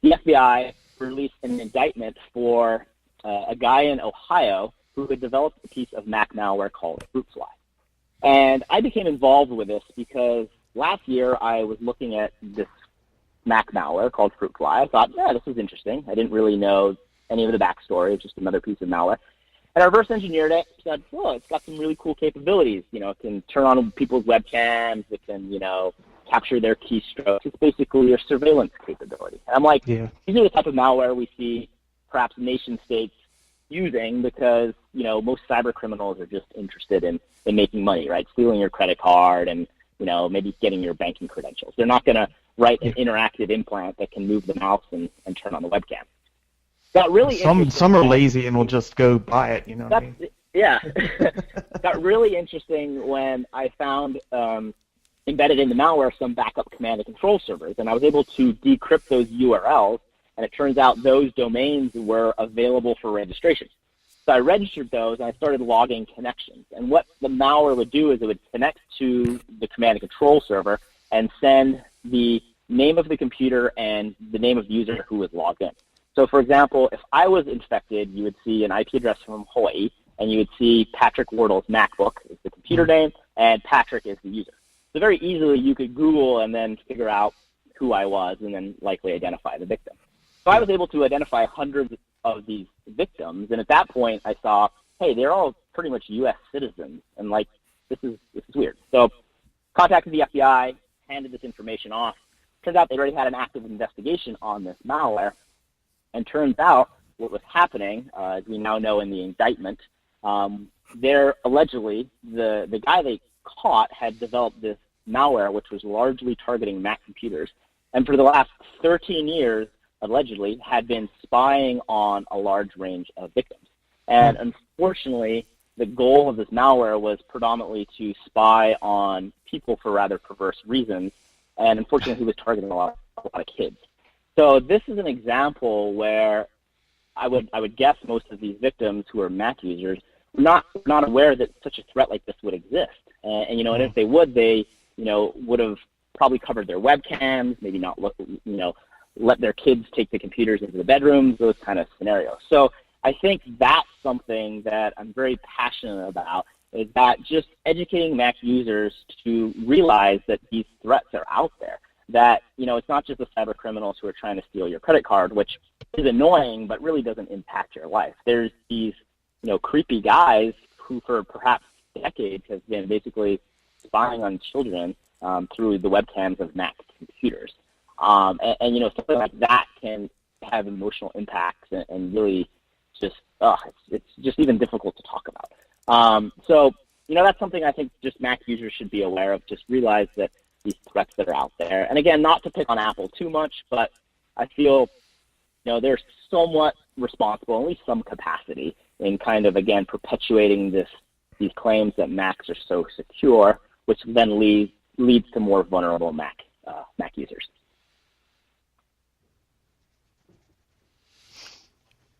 the FBI released an indictment for a guy in Ohio who had developed a piece of Mac malware called Fruitfly. And I became involved with this because last year I was looking at this Mac malware called Fruitfly. I thought, yeah, this is interesting. I didn't really know any of the backstory. It's just another piece of malware. And I reverse engineered it, said, oh, it's got some really cool capabilities. It can turn on people's webcams. It can, capture their keystrokes. It's basically a surveillance capability. And I'm like, These are the type of malware we see perhaps nation states using because, most cyber criminals are just interested in making money, right? Stealing your credit card and, maybe getting your banking credentials. They're not going to write an interactive implant that can move the mouse and turn on the webcam. Got really some are lazy and will just go buy it, what I mean? Yeah. Got really interesting when I found embedded in the malware some backup command and control servers, and I was able to decrypt those URLs, and it turns out those domains were available for registration. So I registered those, and I started logging connections. And what the malware would do is it would connect to the command and control server and send the name of the computer and the name of the user who was logged in. So, for example, if I was infected, you would see an IP address from Hawaii, and you would see Patrick-Wardle's MacBook is the computer name, and Patrick is the user. So very easily you could Google and then figure out who I was and then likely identify the victim. So I was able to identify hundreds of these victims, and at that point I saw, hey, they're all pretty much U.S. citizens, and like this is weird. So contacted the FBI, handed this information off. Turns out they already had an active investigation on this malware, and turns out what was happening, as we now know in the indictment, they're allegedly, the guy they caught had developed this malware which was largely targeting Mac computers, and for the last 13 years, allegedly, had been spying on a large range of victims. And unfortunately, the goal of this malware was predominantly to spy on people for rather perverse reasons, and unfortunately, he was targeting a lot of kids. So this is an example where I would guess most of these victims who are Mac users were not aware that such a threat like this would exist. And and if they would, they would have probably covered their webcams, maybe not let their kids take the computers into the bedrooms, those kind of scenarios. So I think that's something that I'm very passionate about, is that just educating Mac users to realize that these threats are out there, that, it's not just the cyber criminals who are trying to steal your credit card, which is annoying but really doesn't impact your life. There's these, creepy guys who for perhaps decades have been basically spying on children through the webcams of Mac computers. Something like that can have emotional impacts and really just, it's just even difficult to talk about. So that's something I think just Mac users should be aware of, just realize that these threats that are out there. And again, not to pick on Apple too much, but I feel, they're somewhat responsible, at least some capacity, in kind of, again, perpetuating these claims that Macs are so secure, which then leads to more vulnerable Mac users.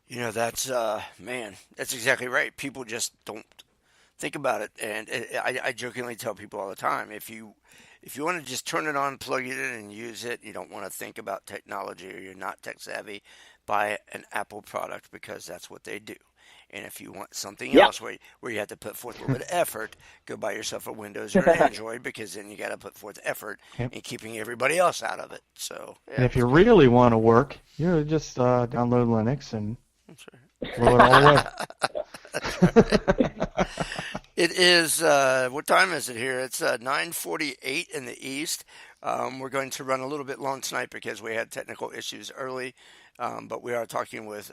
That's that's exactly right. People just don't think about it, and I jokingly tell people all the time, if you want to just turn it on, plug it in, and use it, you don't want to think about technology, or you're not tech savvy, buy an Apple product, because that's what they do. And if you want something else where you have to put forth a little bit of effort, go buy yourself a Windows or an Android, because then you got to put forth effort in keeping everybody else out of it. So, and if you really want to work, you just download Linux and blow it all away. It is, what time is it here? It's 9:48 in the East. We're going to run a little bit long tonight because we had technical issues early, but we are talking with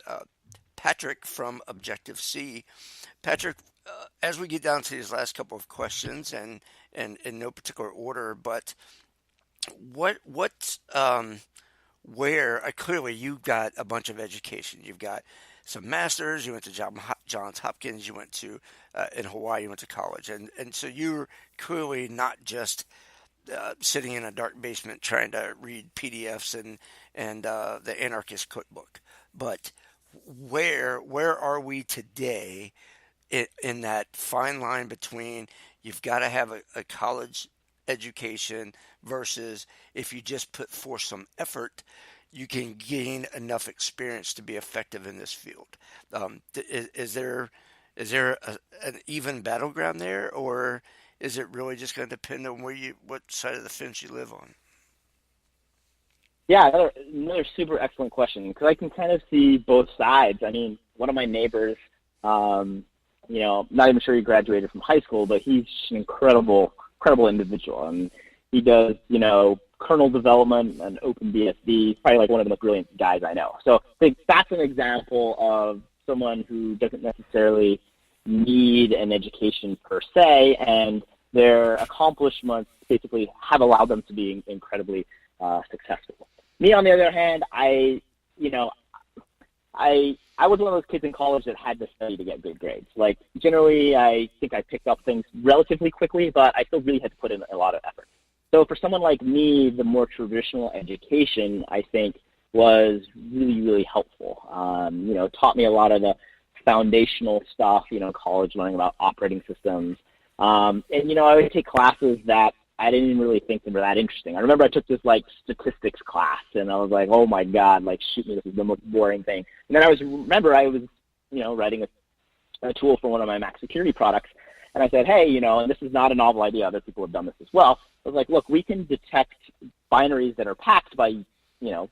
Patrick from Objective-C. Patrick, as we get down to these last couple of questions, and in no particular order, but where clearly you've got a bunch of education. You've got some masters. You went to Johns Hopkins. You went to in Hawaii. You went to college, and so you're clearly not just sitting in a dark basement trying to read PDFs and the Anarchist Cookbook. But where are we today in that fine line between you've got to have a college education versus if you just put forth some effort, you can gain enough experience to be effective in this field? Is there an even battleground there, or is it really just going to depend on what side of the fence you live on? Yeah, another super excellent question, because I can kind of see both sides. I mean, one of my neighbors, not even sure he graduated from high school, but he's an incredible individual, and he does, kernel development and OpenBSD, probably like one of the most brilliant guys I know. So I think that's an example of someone who doesn't necessarily need an education per se, and their accomplishments basically have allowed them to be incredibly successful. Me, on the other hand, I was one of those kids in college that had to study to get good grades. Like, generally, I think I picked up things relatively quickly, but I still really had to put in a lot of effort. So for someone like me, the more traditional education, I think, was really, really helpful. Taught me a lot of the foundational stuff, college, learning about operating systems. I would take classes that I didn't even really think they were that interesting. I remember I took this, statistics class, and I was like, oh, my God, shoot me, this is the most boring thing. And then I was writing a tool for one of my Mac security products, And I said, hey, and this is not a novel idea. Other people have done this as well. I was like, look, we can detect binaries that are packed by,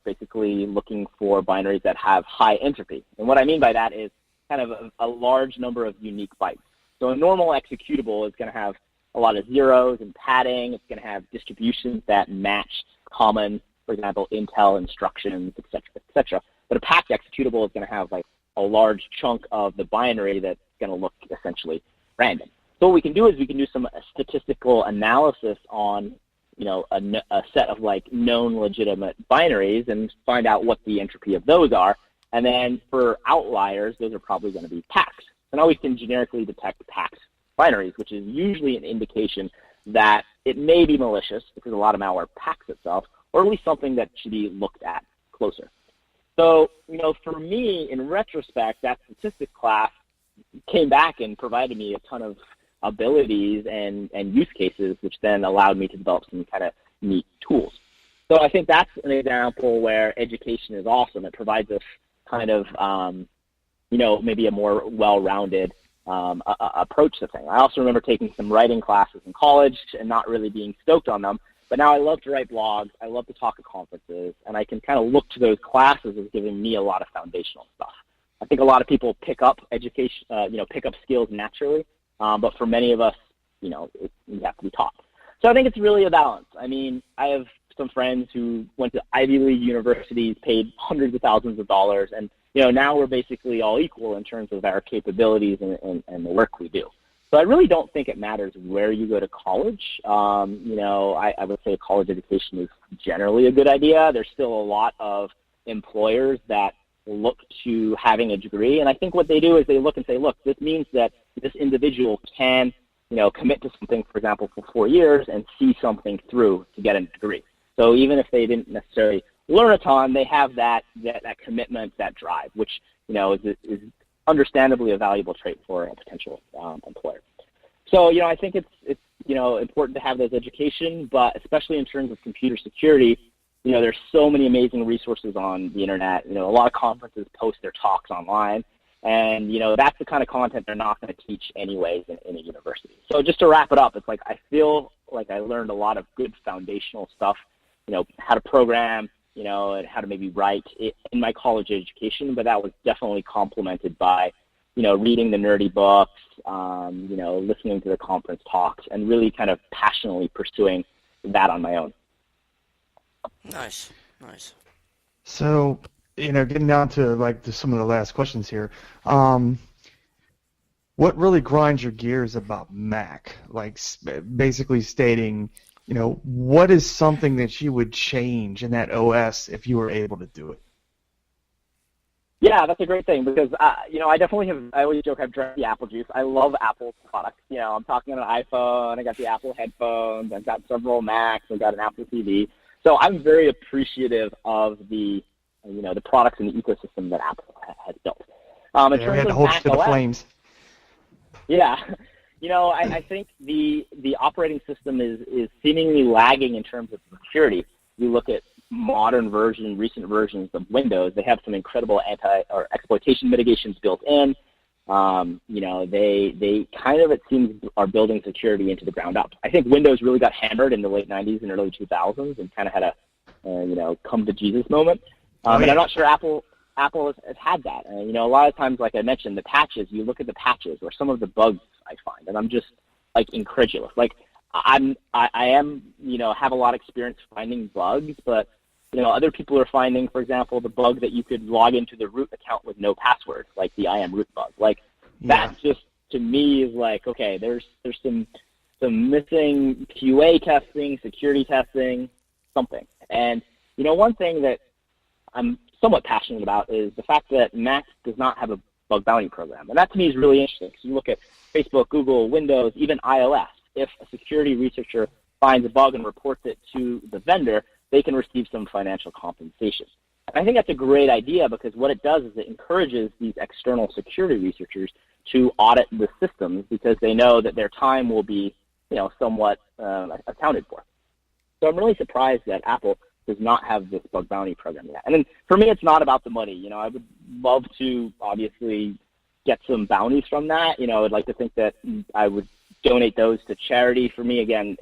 basically looking for binaries that have high entropy. And what I mean by that is kind of a large number of unique bytes. So a normal executable is going to have a lot of zeros and padding. It's going to have distributions that match common, for example, Intel instructions, et cetera, et cetera. But a packed executable is going to have like a large chunk of the binary that's going to look essentially random. So what we can do is we can do some statistical analysis on, a set of like known legitimate binaries and find out what the entropy of those are. And then for outliers, those are probably going to be packed. So now we can generically detect packed binaries, which is usually an indication that it may be malicious because a lot of malware packs itself, or at least something that should be looked at closer. So, for me, in retrospect, that statistics class came back and provided me a ton of abilities and use cases, which then allowed me to develop some kind of neat tools. So I think that's an example where education is awesome. It provides us kind of, maybe a more well-rounded approach to things. I also remember taking some writing classes in college and not really being stoked on them. But now I love to write blogs. I love to talk at conferences, and I can kind of look to those classes as giving me a lot of foundational stuff. I think a lot of people pick up education, pick up skills naturally, but for many of us, you have to be taught. So I think it's really a balance. I mean, I have some friends who went to Ivy League universities, paid hundreds of thousands of dollars, and now we're basically all equal in terms of our capabilities and the work we do. So I really don't think it matters where you go to college. I would say college education is generally a good idea. There's still a lot of employers that look to having a degree, and I think what they do is they look and say, look, this means that this individual can, commit to something, for example, for 4 years and see something through to get a degree. So even if they didn't necessarily learn a ton, they have that commitment, that drive, which, is understandably a valuable trait for a potential employer. So, I think it's important to have those education, but especially in terms of computer security, there's so many amazing resources on the internet. A lot of conferences post their talks online, and, that's the kind of content they're not going to teach anyways in a university. So just to wrap it up, it's like I feel like I learned a lot of good foundational stuff, how to program, and how to maybe write in my college education, but that was definitely complemented by, reading the nerdy books, listening to the conference talks, and really kind of passionately pursuing that on my own. Nice. So, getting down to some of the last questions here, what really grinds your gears about Mac? Basically stating, what is something that you would change in that OS if you were able to do it? Yeah, that's a great thing because, I definitely I always joke I've drank the apple juice. I love Apple products. I'm talking on an iPhone, I got the Apple headphones, I've got several Macs, I've got an Apple TV. So I'm very appreciative of the products and the ecosystem that Apple has built. In terms had to of hold Mac to the OS, flames. Yeah. I think the operating system is seemingly lagging in terms of security. You look at recent versions of Windows, they have some incredible exploitation mitigations built in. They kind of, it seems, are building security into the ground up. I think Windows really got hammered in the late 90s and early 2000s and kind of had a come to Jesus moment. And I'm not sure Apple has had that. A lot of times, like I mentioned, the patches, you look at the patches or some of the bugs I find, and I'm just incredulous. I am, have a lot of experience finding bugs, but other people are finding, for example, the bug that you could log into the root account with no password, like the IAM root bug. That just, to me, is okay, there's some missing QA testing, security testing, something. And, one thing that I'm somewhat passionate about is the fact that Mac does not have a bug bounty program. And that, to me, is really interesting because you look at Facebook, Google, Windows, even iOS. If a security researcher finds a bug and reports it to the vendor, they can receive some financial compensation. And I think that's a great idea because what it does is it encourages these external security researchers to audit the systems because they know that their time will be, somewhat accounted for. So I'm really surprised that Apple does not have this bug bounty program yet. And then for me, it's not about the money. I would love to obviously get some bounties from that. I'd like to think that I would donate those to charity. For me, again,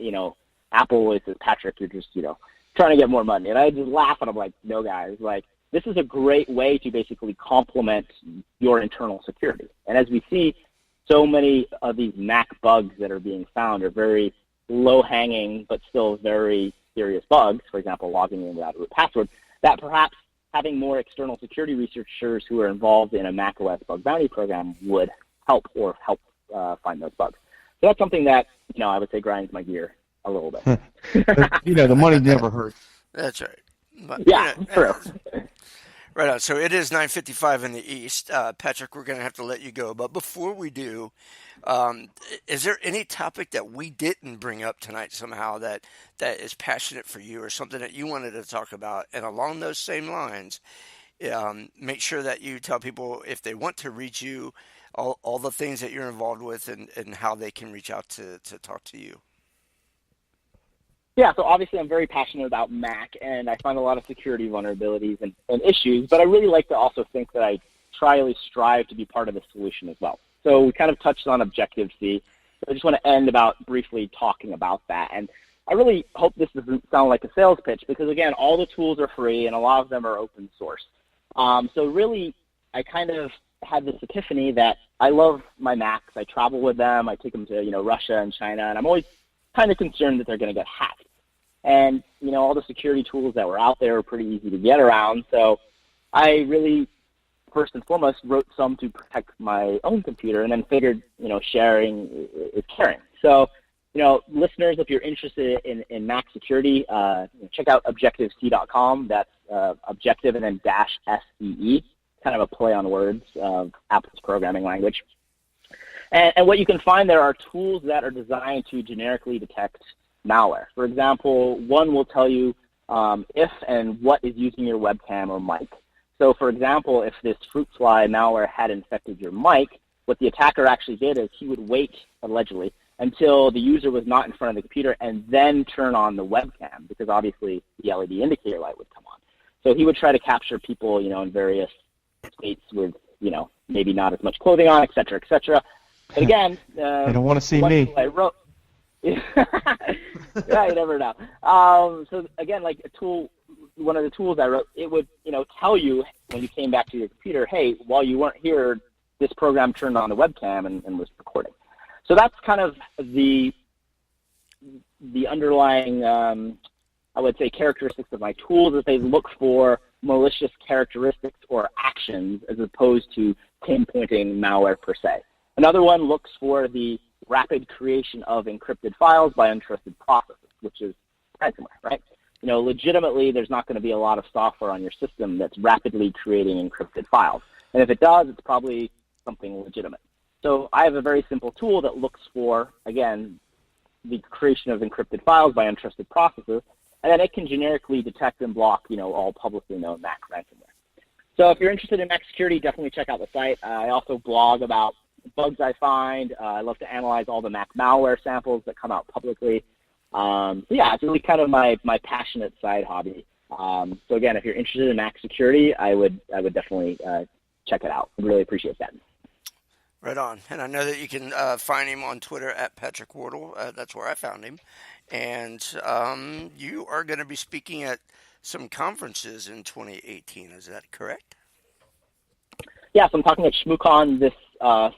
Apple always says, Patrick, you're just, trying to get more money. And I just laugh and I'm like, no, guys, like, this is a great way to basically complement your internal security. And as we see, so many of these Mac bugs that are being found are very low-hanging but still very serious bugs, for example, logging in without a root password, that perhaps having more external security researchers who are involved in a macOS bug bounty program would help find those bugs. So that's something that, I would say grinds my gear a little bit. But, the money never hurts. That's right. But, Yeah, true. Right on. So it is 9:55 in the East. Patrick, we're going to have to let you go. But before we do, is there any topic that we didn't bring up tonight somehow that is passionate for you or something that you wanted to talk about? And along those same lines, make sure that you tell people if they want to reach you, all the things that you're involved with and how they can reach out to talk to you. Yeah, so obviously I'm very passionate about Mac, and I find a lot of security vulnerabilities and issues, but I really like to also think that I strive to be part of the solution as well. So we kind of touched on Objective-C. So I just want to end about briefly talking about that. And I really hope this doesn't sound like a sales pitch because, again, all the tools are free and a lot of them are open source. So really, I kind of had this epiphany that I love my Macs. I travel with them. I take them to, Russia and China, and I'm always kind of concerned that they're going to get hacked. And, all the security tools that were out there are pretty easy to get around. So I really, first and foremost, wrote some to protect my own computer and then figured, sharing is caring. So, listeners, if you're interested in Mac security, check out objectivec.com. That's objective and then -SEE, kind of a play on words of Apple's programming language. And what you can find there are tools that are designed to generically detect malware. For example, one will tell you if and what is using your webcam or mic. So, for example, if this fruit fly malware had infected your mic, what the attacker actually did is he would wait, allegedly, until the user was not in front of the computer and then turn on the webcam because obviously the LED indicator light would come on. So he would try to capture people, in various states with, maybe not as much clothing on, et cetera, et cetera. But again, they don't want to see me. I wrote, yeah, you never know. So again, like one of the tools I wrote, it would, tell you when you came back to your computer, hey, while you weren't here, this program turned on the webcam and was recording. So that's kind of the underlying, I would say, characteristics of my tools is they look for malicious characteristics or actions as opposed to pinpointing malware per se. Another one looks for the rapid creation of encrypted files by untrusted processes, which is ransomware, right? Legitimately, there's not going to be a lot of software on your system that's rapidly creating encrypted files. And if it does, it's probably something legitimate. So I have a very simple tool that looks for, again, the creation of encrypted files by untrusted processes, and then it can generically detect and block, all publicly known Mac ransomware. So if you're interested in Mac security, definitely check out the site. I also blog about bugs I find. I love to analyze all the Mac malware samples that come out publicly. So yeah, it's really kind of my passionate side hobby. So again, if you're interested in Mac security, I would definitely check it out. I really appreciate that. Right on. And I know that you can find him on Twitter at patrick-wardle. That's where I found him. And you are going to be speaking at some conferences in 2018. Is that correct? Yeah, so I'm talking at ShmooCon this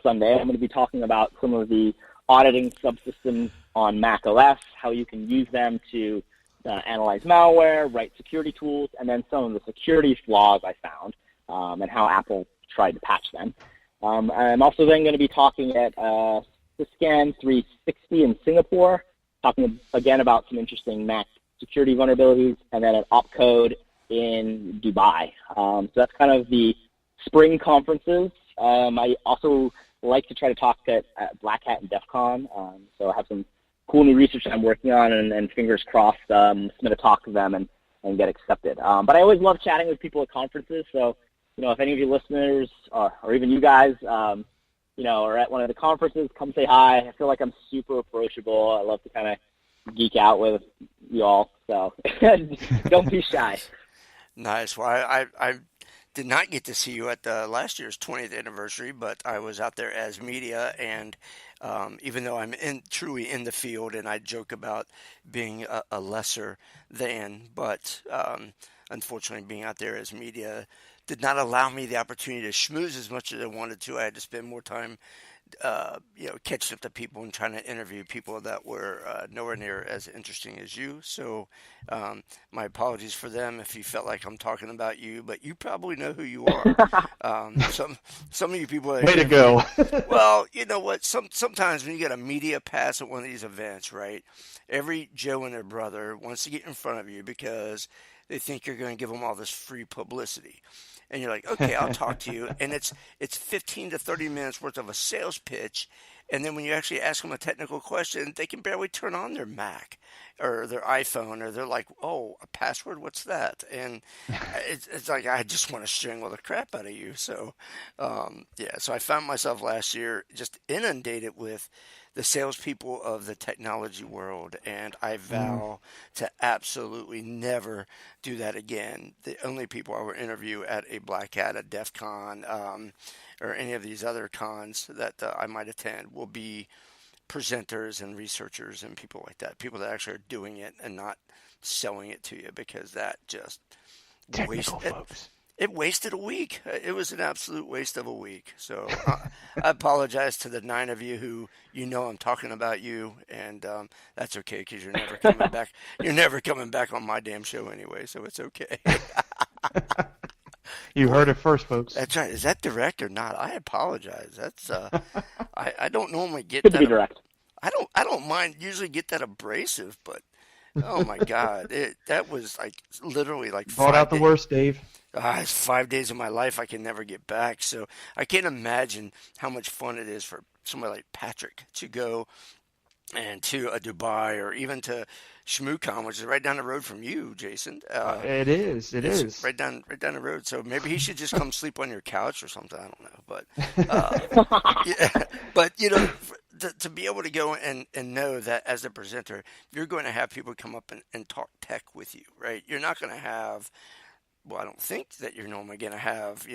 Sunday. I'm going to be talking about some of the auditing subsystems on Mac OS, how you can use them to analyze malware, write security tools, and then some of the security flaws I found and how Apple tried to patch them. I'm also then going to be talking at Syscan 360 in Singapore, talking again about some interesting Mac security vulnerabilities, and then at Opcode in Dubai. So that's kind of the spring conferences. I also like to try to talk at Black Hat and DEF CON, so I have some cool new research that I'm working on, and fingers crossed submit a talk to them and get accepted. But I always love chatting with people at conferences, so if any of you listeners or even you guys, are at one of the conferences, come say hi. I feel like I'm super approachable. I love to kind of geek out with you all, so don't be shy. Nice. Well, I did not get to see you at the last year's 20th anniversary, but I was out there as media, and even though I'm truly in the field, and I joke about being a lesser than, but unfortunately, being out there as media did not allow me the opportunity to schmooze as much as I wanted to. I had to spend more time catching up to people and trying to interview people that were nowhere near as interesting as you. So, my apologies for them if you felt like I'm talking about you, but you probably know who you are. Some of you people. Way to go. Well, you know what? Sometimes when you get a media pass at one of these events, right? Every Joe and their brother wants to get in front of you because they think you're going to give them all this free publicity. And you're like, okay, I'll talk to you. And it's 15 to 30 minutes worth of a sales pitch. And then when you actually ask them a technical question, they can barely turn on their Mac or their iPhone, or they're like, oh, a password? What's that? And it's like, I just want to strangle the crap out of you. So, so I found myself last year just inundated with the salespeople of the technology world, and I vow to absolutely never do that again. The only people I will interview at a Black Hat, a DEF CON, or any of these other cons that I might attend will be presenters and researchers and people like that, people that actually are doing it and not selling it to you, because that just Technical folks. It wasted a week. It was an absolute waste of a week. So I apologize to the 9 of you who I'm talking about you, and that's okay because you're never coming back. You're never coming back on my damn show anyway, so it's okay. You heard it first, folks. That's right. Is that direct or not? I apologize. That's I don't normally get Good that. to be direct. I don't mind usually get that abrasive, but oh my God, that was like literally like Brought out the worst, Dave. It's 5 days of my life I can never get back. So I can't imagine how much fun it is for somebody like Patrick to go and to a Dubai or even to ShmooCon, which is right down the road from you, Jason. It is. It's right down the road. So maybe he should just come sleep on your couch or something. I don't know, but yeah, but to be able to go and know that as a presenter, you're going to have people come up and talk tech with you, right? You're not going to have. Well, I don't think that you're normally going to have,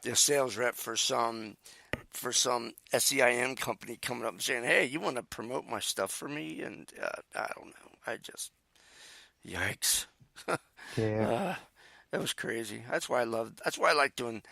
the sales rep for some SEIM company coming up and saying, "Hey, you want to promote my stuff for me?" And I don't know. Yikes. Yeah. That was crazy. That's why I like doing,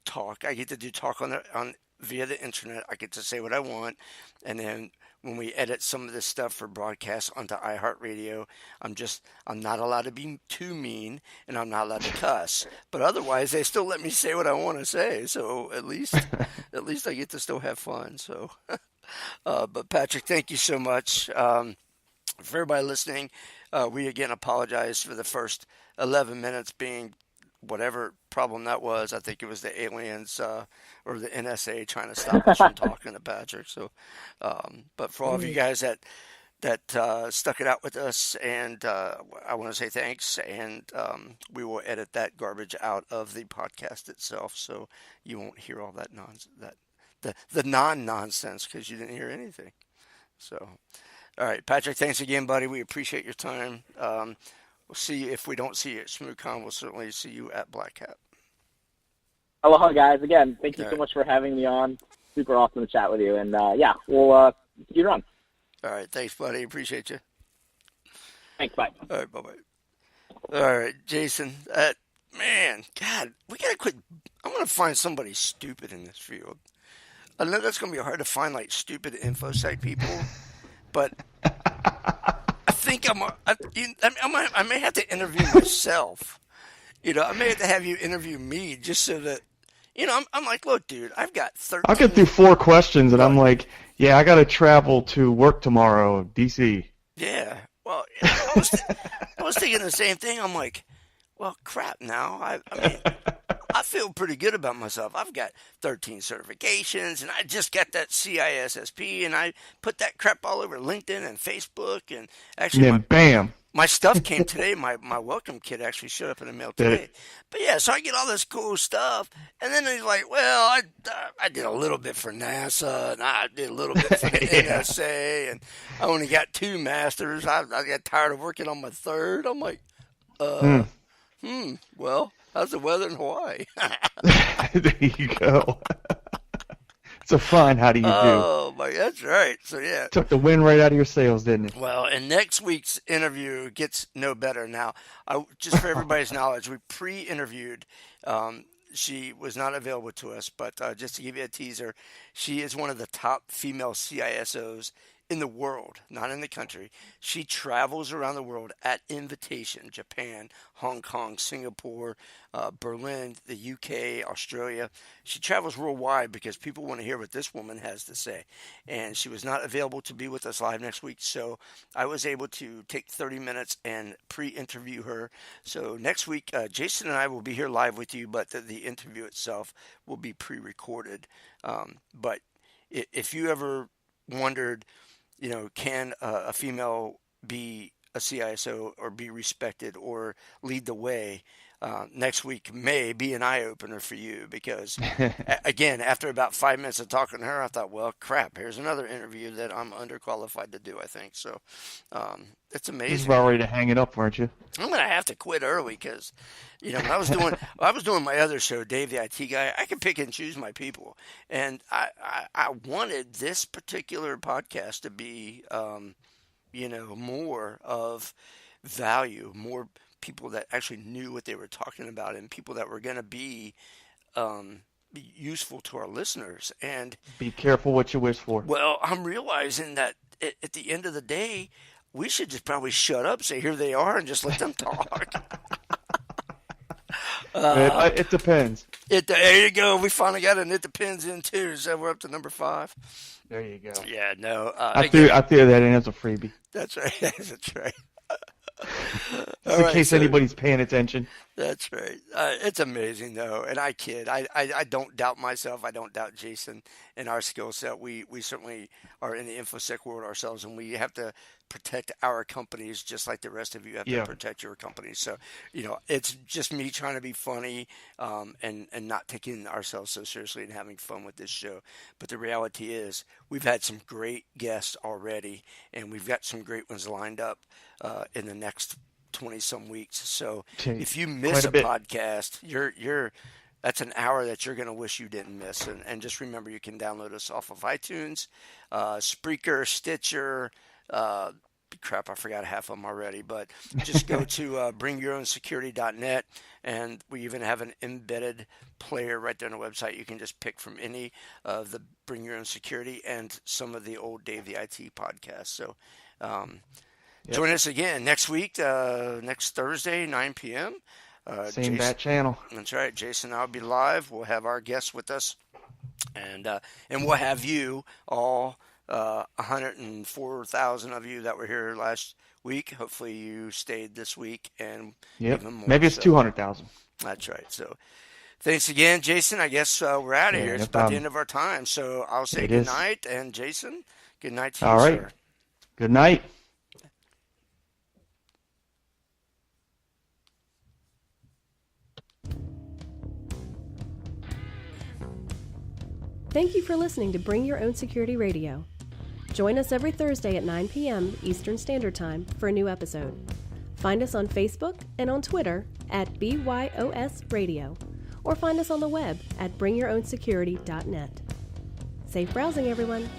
talk. I get to do talk on via the internet. I get to say what I want, and then when we edit some of this stuff for broadcast onto iHeartRadio, I'm not allowed to be too mean, and I'm not allowed to cuss. But otherwise, they still let me say what I want to say. So at least I get to still have fun. So, but Patrick, thank you so much. For everybody listening, we again apologize for the first 11 minutes being whatever problem that was. I think it was the aliens or the NSA trying to stop us from talking to Patrick. So, but for all of you guys that stuck it out with us, and I want to say thanks. And we will edit that garbage out of the podcast itself, so you won't hear all that nonsense, the non-nonsense, because you didn't hear anything. So, all right, Patrick, thanks again, buddy. We appreciate your time. We'll see you. If we don't see you at ShmooCon, we'll certainly see you at Black Hat. Aloha, guys. Again, thank you so much for having me on. Super awesome to chat with you. And, we'll see you around. All right. Thanks, buddy. Appreciate you. Thanks. Bye. All right. Bye-bye. All right, Jason. Man, God, we got to quit. I'm going to find somebody stupid in this field. I know that's going to be hard to find, like, stupid InfoSec people, but I think I may have to interview myself. I may have to have you interview me just so that, I'm like, look, dude, I've got 13. I'll get through 4 questions, and I'm like, yeah, I got to travel to work tomorrow, D.C. Yeah. Well, I was thinking the same thing. I'm like, well, crap now. I mean, I feel pretty good about myself. I've got 13 certifications, and I just got that CISSP, and I put that crap all over LinkedIn and Facebook, and actually, and then bam. My stuff came today. My welcome kit actually showed up in the mail today. But yeah, so I get all this cool stuff, and then he's like, "Well, I did a little bit for NASA, and I did a little bit for the NSA, and I only got 2 masters. I got tired of working on my 3rd. I'm like, well, How's the weather in Hawaii? There you go. So fine, how do you do? Oh, my, that's right. So, yeah. Took the wind right out of your sails, didn't it? Well, and next week's interview gets no better. Now, just for everybody's knowledge, we pre-interviewed. She was not available to us, but just to give you a teaser, she is one of the top female CISOs in the world, not in the country. She travels around the world at invitation: Japan, Hong Kong, Singapore, Berlin, the UK, Australia. She travels worldwide because people want to hear what this woman has to say. And she was not available to be with us live next week, so I was able to take 30 minutes and pre-interview her. So next week, Jason and I will be here live with you, but the interview itself will be pre-recorded. But if you ever wondered, can a female be a CISO or be respected or lead the way? Next week may be an eye-opener for you because, again, after about 5 minutes of talking to her, I thought, well, crap, here's another interview that I'm underqualified to do, I think. So it's amazing. You were about ready to hang it up, weren't you? I'm going to have to quit early because, when I was doing my other show, Dave the IT Guy, I could pick and choose my people. And I wanted this particular podcast to be, more of value, more people that actually knew what they were talking about and people that were going to be useful to our listeners. And be careful what you wish for. Well, I'm realizing that at the end of the day, we should just probably shut up, say here they are, and just let them talk. It depends. There you go. We finally got an "it depends" in too, so we're up to number 5. There you go. Yeah, no. I threw that in as a freebie. That's right. That's right. Just in case anybody's paying attention. That's right. It's amazing, though, and I kid. I don't doubt myself. I don't doubt Jason and our skill set. We certainly are in the InfoSec world ourselves, and we have to protect our companies just like the rest of you have to protect your companies. So, it's just me trying to be funny and not taking ourselves so seriously and having fun with this show. But the reality is we've had some great guests already, and we've got some great ones lined up in the next 20-some weeks. So if you miss a podcast, that's an hour that you're going to wish you didn't miss. And just remember, you can download us off of iTunes, Spreaker, Stitcher. Crap, I forgot half of them already. But just go to bringyourownsecurity.net, and we even have an embedded player right there on the website. You can just pick from any of the Bring Your Own Security and some of the old Dave the IT podcasts. So join us again next week, next Thursday, 9 p.m. Same bat channel. That's right. Jason and I will be live. We'll have our guests with us, and we'll have you all, 104,000 of you that were here last week. Hopefully you stayed this week and even more. Maybe it's 200,000. That's right. So thanks again, Jason. I guess we're out of here. It's about the end of our time. So I'll say good night, and Jason, good night to you, all right. Sir. Good night. Thank you for listening to Bring Your Own Security Radio. Join us every Thursday at 9 p.m. Eastern Standard Time for a new episode. Find us on Facebook and on Twitter at BYOS Radio, or find us on the web at bringyourown.security.net. Safe browsing, everyone.